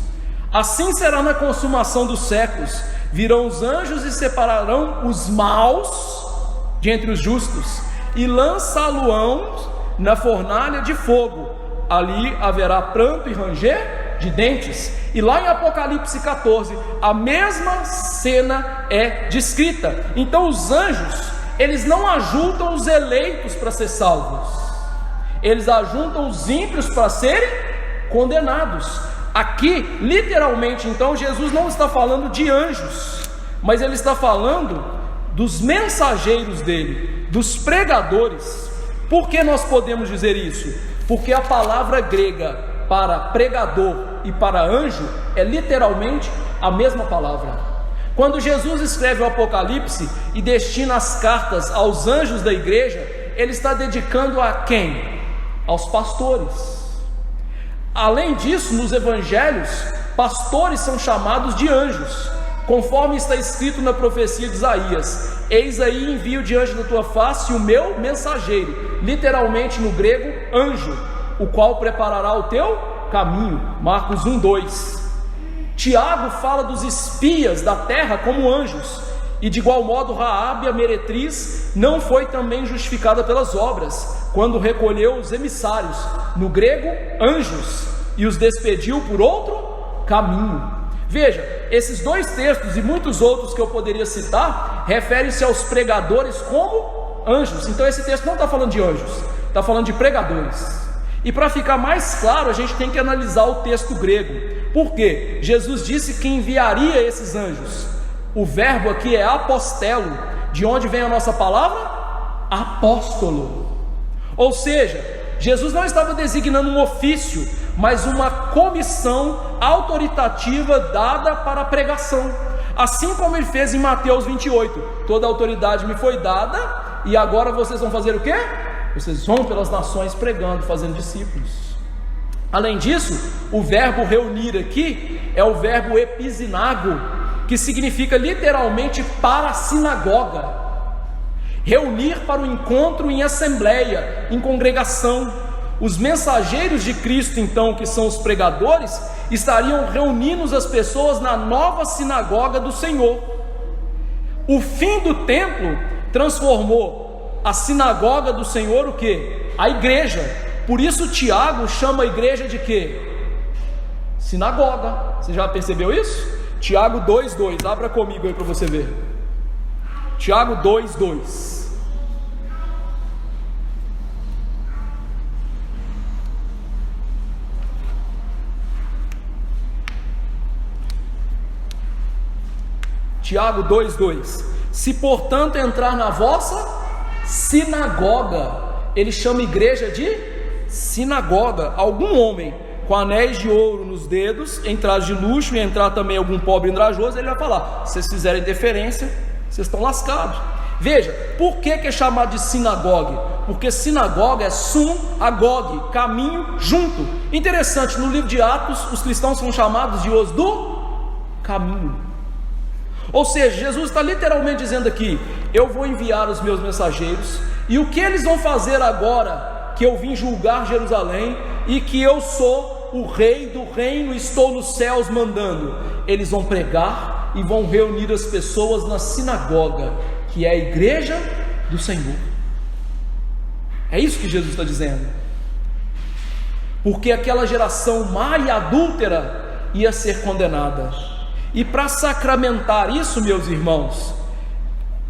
Assim será na consumação dos séculos: virão os anjos e separarão os maus de entre os justos, e lançá-lo-ão na fornalha de fogo. Ali haverá pranto e ranger de dentes. E lá em Apocalipse 14, a mesma cena é descrita. Então os anjos, eles não ajuntam os eleitos para ser salvos, eles ajuntam os ímpios para serem condenados. Aqui, literalmente, então, Jesus não está falando de anjos, mas ele está falando dos mensageiros dele, dos pregadores. Por que nós podemos dizer isso? Porque a palavra grega para pregador e para anjo é literalmente a mesma palavra. Quando Jesus escreve o Apocalipse e destina as cartas aos anjos da igreja, ele está dedicando a quem? Aos pastores. Além disso, nos evangelhos, pastores são chamados de anjos, conforme está escrito na profecia de Isaías: eis aí envio diante da tua face o meu mensageiro, literalmente no grego, anjo, o qual preparará o teu caminho. Marcos 1:2. Tiago fala dos espias da terra como anjos, e de igual modo Raabe, a meretriz, não foi também justificada pelas obras, quando recolheu os emissários, no grego anjos, e os despediu por outro caminho. Veja, esses dois textos e muitos outros que eu poderia citar referem-se aos pregadores como anjos. Então esse texto não está falando de anjos, está falando de pregadores. E para ficar mais claro, a gente tem que analisar o texto grego. Por quê? Jesus disse que enviaria esses anjos. O verbo aqui é apostelo, de onde vem a nossa palavra? Apóstolo. Ou seja, Jesus não estava designando um ofício, mas uma comissão autoritativa dada para a pregação. Assim como ele fez em Mateus 28: toda a autoridade me foi dada, e agora vocês vão fazer o quê? Vocês vão pelas nações pregando, fazendo discípulos. Além disso, o verbo reunir aqui é o verbo episinago, que significa literalmente para a sinagoga. reunir para o encontro em assembleia, em congregação. Os mensageiros de Cristo, então, que são os pregadores, estariam reunindo as pessoas na nova sinagoga do Senhor. O fim do templo transformou a sinagoga do Senhor o quê? A igreja. Por isso Tiago chama a igreja de quê? Sinagoga. Você já percebeu isso? Tiago 2:2, abra comigo aí para você ver. Tiago 2:2. Tiago 2:2. Se portanto entrar na vossa sinagoga, ele chama a igreja de sinagoga. Algum homem com anéis de ouro nos dedos, entrar de luxo e entrar também algum pobre invejoso, ele vai falar: se vocês fizerem deferência, vocês estão lascados. Veja, por que é chamado de sinagoga? Porque sinagoga é sum agog, caminho junto. Interessante, no livro de Atos, os cristãos são chamados de os do caminho. Ou seja, Jesus está literalmente dizendo aqui: eu vou enviar os meus mensageiros, e o que eles vão fazer agora que eu vim julgar Jerusalém, e que eu sou o rei do reino, estou nos céus mandando? Eles vão pregar e vão reunir as pessoas na sinagoga, que é a igreja do Senhor. É isso que Jesus está dizendo. Porque aquela geração má e adúltera ia ser condenada. E para sacramentar isso, meus irmãos,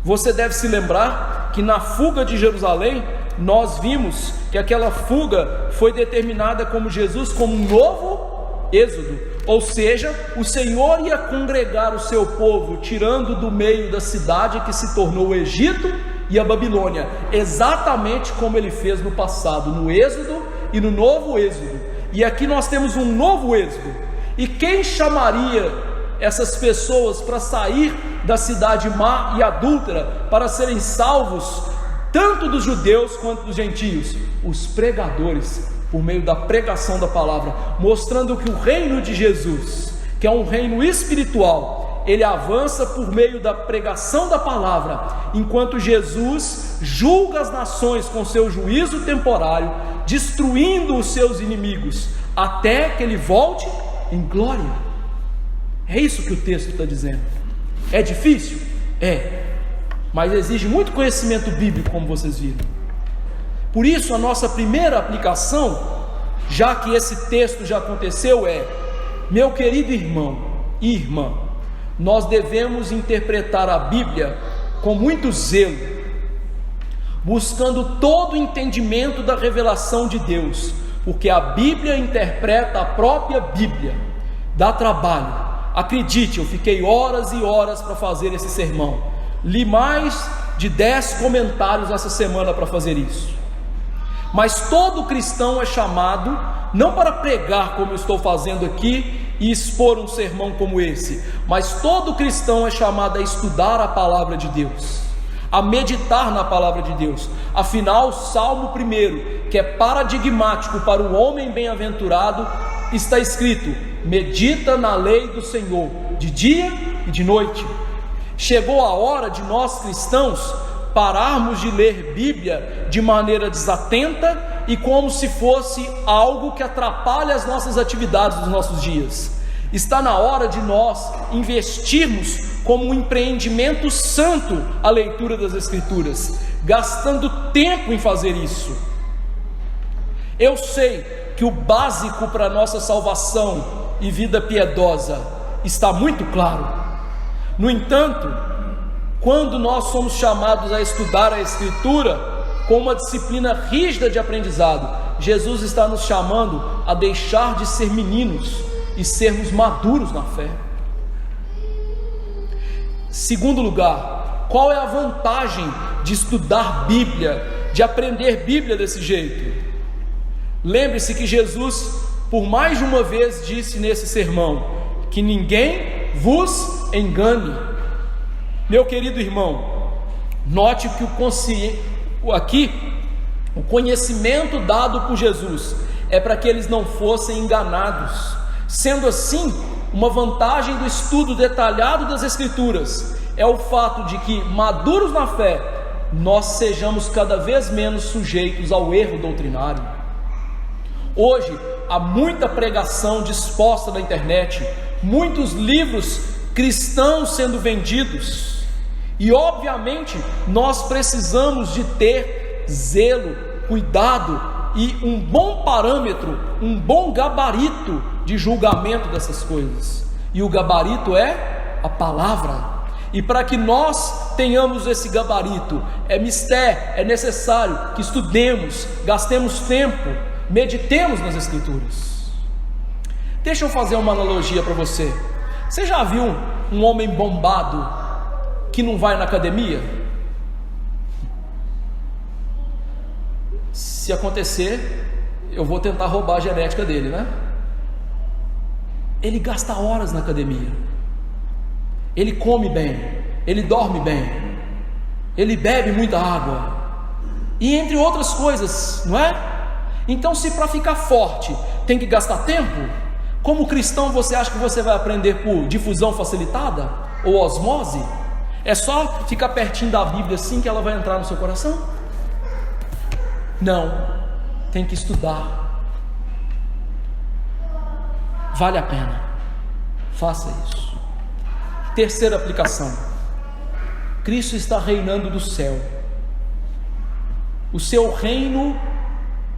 você deve se lembrar que na fuga de Jerusalém, nós vimos que aquela fuga foi determinada como Jesus como um novo êxodo. Ou seja, o Senhor ia congregar o seu povo, tirando do meio da cidade que se tornou o Egito e a Babilônia, exatamente como ele fez no passado, no êxodo e no novo êxodo. E aqui nós temos um novo êxodo. E quem chamaria essas pessoas para sair da cidade má e adúltera, para serem salvos, tanto dos judeus quanto dos gentios? Os pregadores, por meio da pregação da palavra, mostrando que o reino de Jesus, que é um reino espiritual, ele avança por meio da pregação da palavra, enquanto Jesus julga as nações com seu juízo temporário, destruindo os seus inimigos, até que ele volte em glória. É isso que o texto está dizendo. É difícil? É, mas exige muito conhecimento bíblico, como vocês viram. Por isso a nossa primeira aplicação, já que esse texto já aconteceu, é: meu querido irmão e irmã, nós devemos interpretar a Bíblia com muito zelo, buscando todo o entendimento da revelação de Deus, porque a Bíblia interpreta a própria Bíblia. Dá trabalho. Acredite, eu fiquei horas e horas para fazer esse sermão. Li mais de 10 comentários essa semana para fazer isso. Mas todo cristão é chamado, não para pregar como eu estou fazendo aqui e expor um sermão como esse, mas todo cristão é chamado a estudar a palavra de Deus, a meditar na palavra de Deus. Afinal, o Salmo 1, que é paradigmático para o homem bem-aventurado, está escrito: medita na lei do Senhor, de dia e de noite. Chegou a hora de nós cristãos pararmos de ler Bíblia de maneira desatenta e como se fosse algo que atrapalha as nossas atividades dos nossos dias. Está na hora de nós investirmos como um empreendimento santo a leitura das Escrituras, gastando tempo em fazer isso. Eu sei que o básico para a nossa salvação e vida piedosa está muito claro. No entanto, quando nós somos chamados a estudar a Escritura com uma disciplina rígida de aprendizado, Jesus está nos chamando a deixar de ser meninos e sermos maduros na fé. Segundo lugar, qual é a vantagem de estudar Bíblia, de aprender Bíblia desse jeito? Lembre-se que Jesus, por mais de uma vez, disse nesse sermão: que ninguém vos engane. Meu querido irmão, note que o conhecimento dado por Jesus é para que eles não fossem enganados. Sendo assim, uma vantagem do estudo detalhado das Escrituras é o fato de que, maduros na fé, nós sejamos cada vez menos sujeitos ao erro doutrinário. Hoje há muita pregação disposta na internet, muitos livros cristãos sendo vendidos, e obviamente nós precisamos de ter zelo, cuidado e um bom parâmetro, um bom gabarito de julgamento dessas coisas, e o gabarito é a palavra. E para que nós tenhamos esse gabarito, é necessário que estudemos, gastemos tempo, meditemos nas Escrituras. Deixa eu fazer uma analogia para você. Você já viu um homem bombado que não vai na academia? Se acontecer, eu vou tentar roubar a genética dele, né? Ele gasta horas na academia, ele come bem, ele dorme bem, ele bebe muita água, e entre outras coisas, não é? Então, se para ficar forte tem que gastar tempo, como cristão você acha que você vai aprender por difusão facilitada ou osmose? É só ficar pertinho da Bíblia assim que ela vai entrar no seu coração? Não, tem que estudar. Vale a pena, faça isso. Terceira aplicação: Cristo está reinando do céu. O seu reino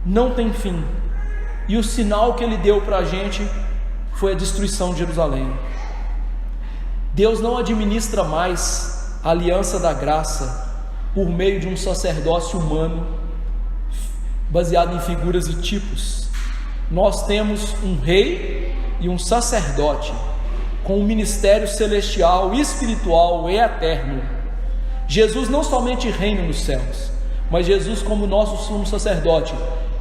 não tem fim, e o sinal que ele deu para a gente foi a destruição de Jerusalém. Deus não administra mais a aliança da graça por meio de um sacerdócio humano baseado em figuras e tipos. Nós temos um rei e um sacerdote com um ministério celestial, espiritual e eterno. Jesus não somente reina nos céus, mas Jesus, como nosso sumo sacerdote,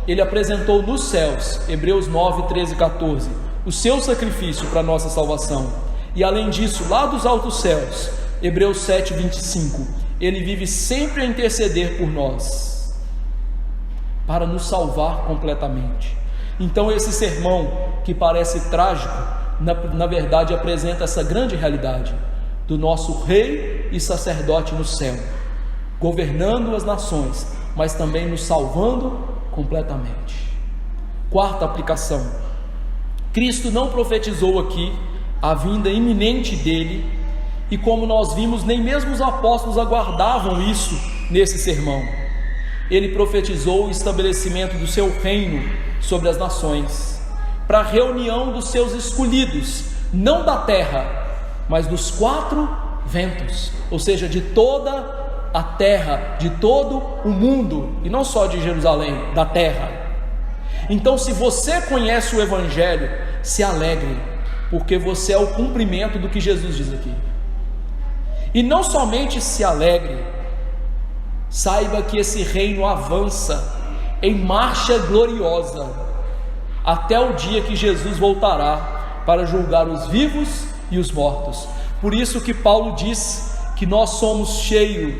ele apresentou nos céus, Hebreus 9, 13 e 14, o seu sacrifício para a nossa salvação. E além disso, lá dos altos céus, Hebreus 7, 25, ele vive sempre a interceder por nós, para nos salvar completamente. Então esse sermão, que parece trágico, na verdade apresenta essa grande realidade do nosso rei e sacerdote no céu, governando as nações, mas também nos salvando completamente. Quarta aplicação: Cristo não profetizou aqui a vinda iminente dele, e como nós vimos, nem mesmo os apóstolos aguardavam isso nesse sermão. Ele profetizou o estabelecimento do seu reino sobre as nações, para a reunião dos seus escolhidos, não da terra, mas dos quatro ventos, ou seja, de toda a terra, de todo o mundo, e não só de Jerusalém, da terra. Então, se você conhece o Evangelho, se alegre, porque você é o cumprimento do que Jesus diz aqui. E não somente se alegre, saiba que esse reino avança em marcha gloriosa, até o dia que Jesus voltará para julgar os vivos e os mortos. Por isso que Paulo diz que nós somos cheios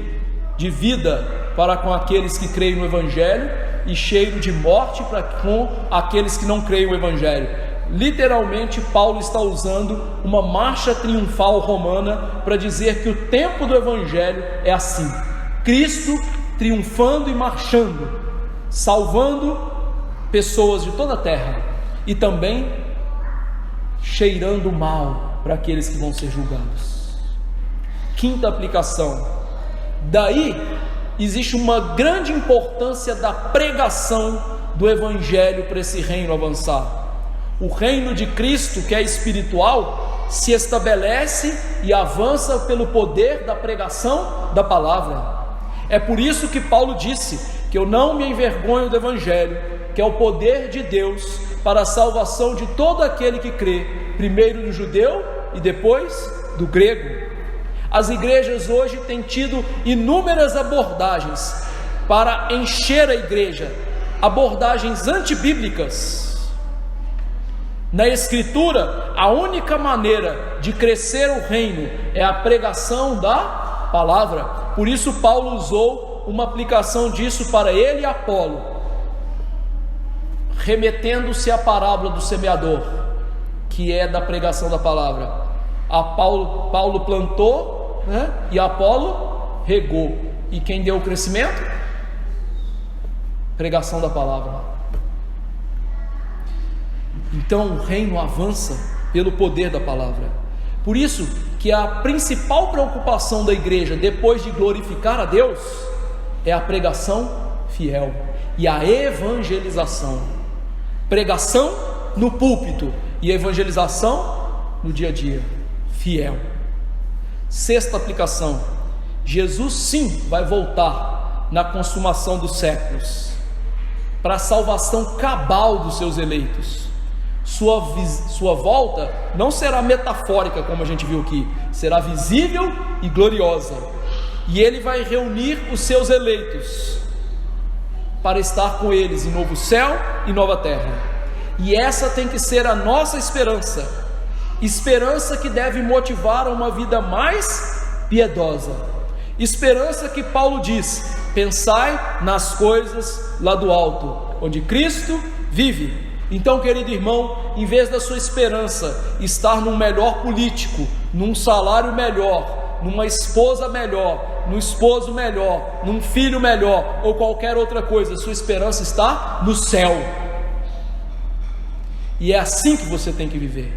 de vida para com aqueles que creem no Evangelho, e cheio de morte para com aqueles que não creem no Evangelho. Literalmente, Paulo está usando uma marcha triunfal romana para dizer que o tempo do Evangelho é assim: Cristo triunfando e marchando, salvando pessoas de toda a terra, e também cheirando mal para aqueles que vão ser julgados. Quinta aplicação: daí existe uma grande importância da pregação do Evangelho para esse reino avançar. O reino de Cristo, que é espiritual, se estabelece e avança pelo poder da pregação da palavra. É por isso que Paulo disse que eu não me envergonho do Evangelho, que é o poder de Deus para a salvação de todo aquele que crê, primeiro do judeu e depois do grego. As igrejas hoje têm tido inúmeras abordagens para encher a igreja, abordagens antibíblicas. Na Escritura, a única maneira de crescer o reino é a pregação da palavra. Por isso Paulo usou uma aplicação disso para ele e Apolo, remetendo-se à parábola do semeador, que é da pregação da palavra. Paulo plantou, né? E Apolo regou. E quem deu o crescimento? Pregação da palavra. Então o reino avança pelo poder da palavra. Por isso que a principal preocupação da igreja, depois de glorificar a Deus, é a pregação fiel e a evangelização. Pregação no púlpito e evangelização no dia a dia, fiel. Sexta aplicação: Jesus sim vai voltar na consumação dos séculos, para a salvação cabal dos seus eleitos. Sua volta não será metafórica, como a gente viu aqui, será visível e gloriosa. E ele vai reunir os seus eleitos para estar com eles em novo céu e nova terra. E essa tem que ser a nossa esperança, esperança que deve motivar a uma vida mais piedosa, esperança que Paulo diz: pensai nas coisas lá do alto, onde Cristo vive. Então, querido irmão, em vez da sua esperança estar num melhor político, num salário melhor, numa esposa melhor, num esposo melhor, num filho melhor ou qualquer outra coisa, sua esperança está no céu. E é assim que você tem que viver,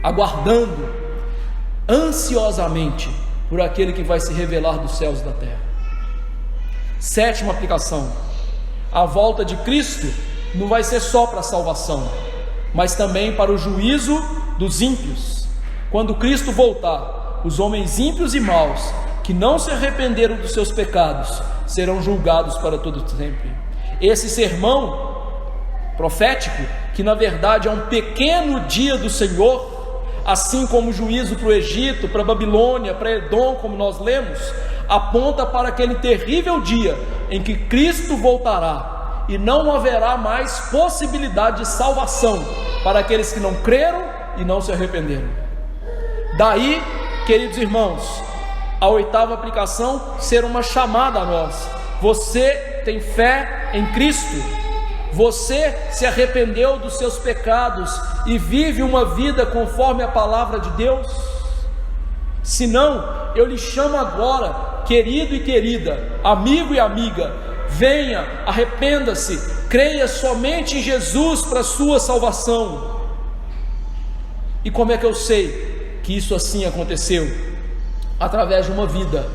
aguardando ansiosamente por aquele que vai se revelar dos céus e da terra. Sétima aplicação: a volta de Cristo não vai ser só para a salvação, mas também para o juízo dos ímpios. Quando Cristo voltar, os homens ímpios e maus, que não se arrependeram dos seus pecados, serão julgados para todo sempre. Esse sermão profético, que na verdade é um pequeno dia do Senhor, assim como o juízo para o Egito, para a Babilônia, para Edom, como nós lemos, aponta para aquele terrível dia em que Cristo voltará e não haverá mais possibilidade de salvação para aqueles que não creram e não se arrependeram. Daí, queridos irmãos, a oitava aplicação ser uma chamada a nós. Você tem fé em Cristo? Você se arrependeu dos seus pecados e vive uma vida conforme a palavra de Deus? Se não, eu lhe chamo agora, querido e querida, amigo e amiga, venha, arrependa-se, creia somente em Jesus para a sua salvação. E como é que eu sei que isso assim aconteceu? Através de uma vida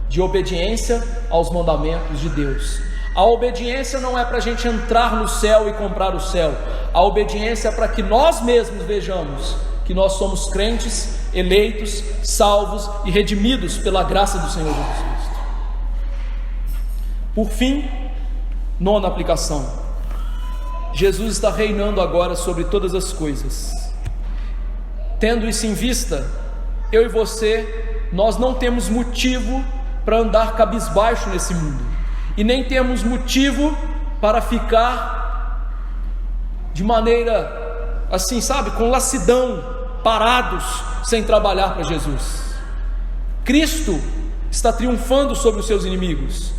de obediência aos mandamentos de Deus. A obediência não é para a gente entrar no céu e comprar o céu. A obediência é para que nós mesmos vejamos que nós somos crentes, eleitos, salvos e redimidos pela graça do Senhor Jesus Cristo. Por fim, nona aplicação: Jesus está reinando agora sobre todas as coisas. Tendo isso em vista, eu e você, nós não temos motivo para andar cabisbaixo nesse mundo, e nem temos motivo para ficar de maneira assim, sabe, com lassidão, parados, sem trabalhar para Jesus. Cristo está triunfando sobre os seus inimigos.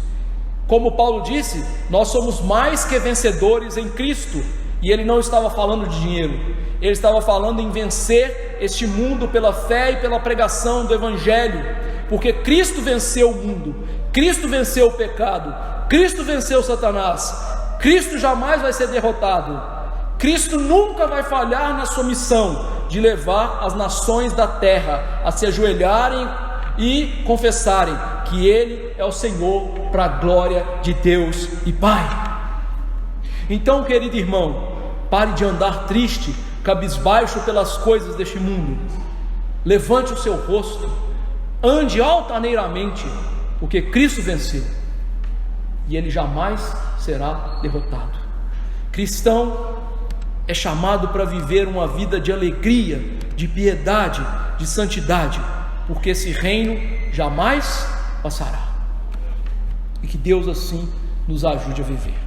Como Paulo disse, nós somos mais que vencedores em Cristo. E ele não estava falando de dinheiro, ele estava falando em vencer este mundo pela fé e pela pregação do Evangelho, porque Cristo venceu o mundo, Cristo venceu o pecado, Cristo venceu Satanás, Cristo jamais vai ser derrotado, Cristo nunca vai falhar na sua missão de levar as nações da terra a se ajoelharem e confessarem que Ele é o Senhor, para a glória de Deus e Pai. Então, querido irmão, pare de andar triste, cabisbaixo pelas coisas deste mundo. Levante o seu rosto, ande altaneiramente, porque Cristo venceu e Ele jamais será derrotado. Cristão é chamado para viver uma vida de alegria, de piedade, de santidade, porque esse reino jamais passará. E que Deus assim nos ajude a viver.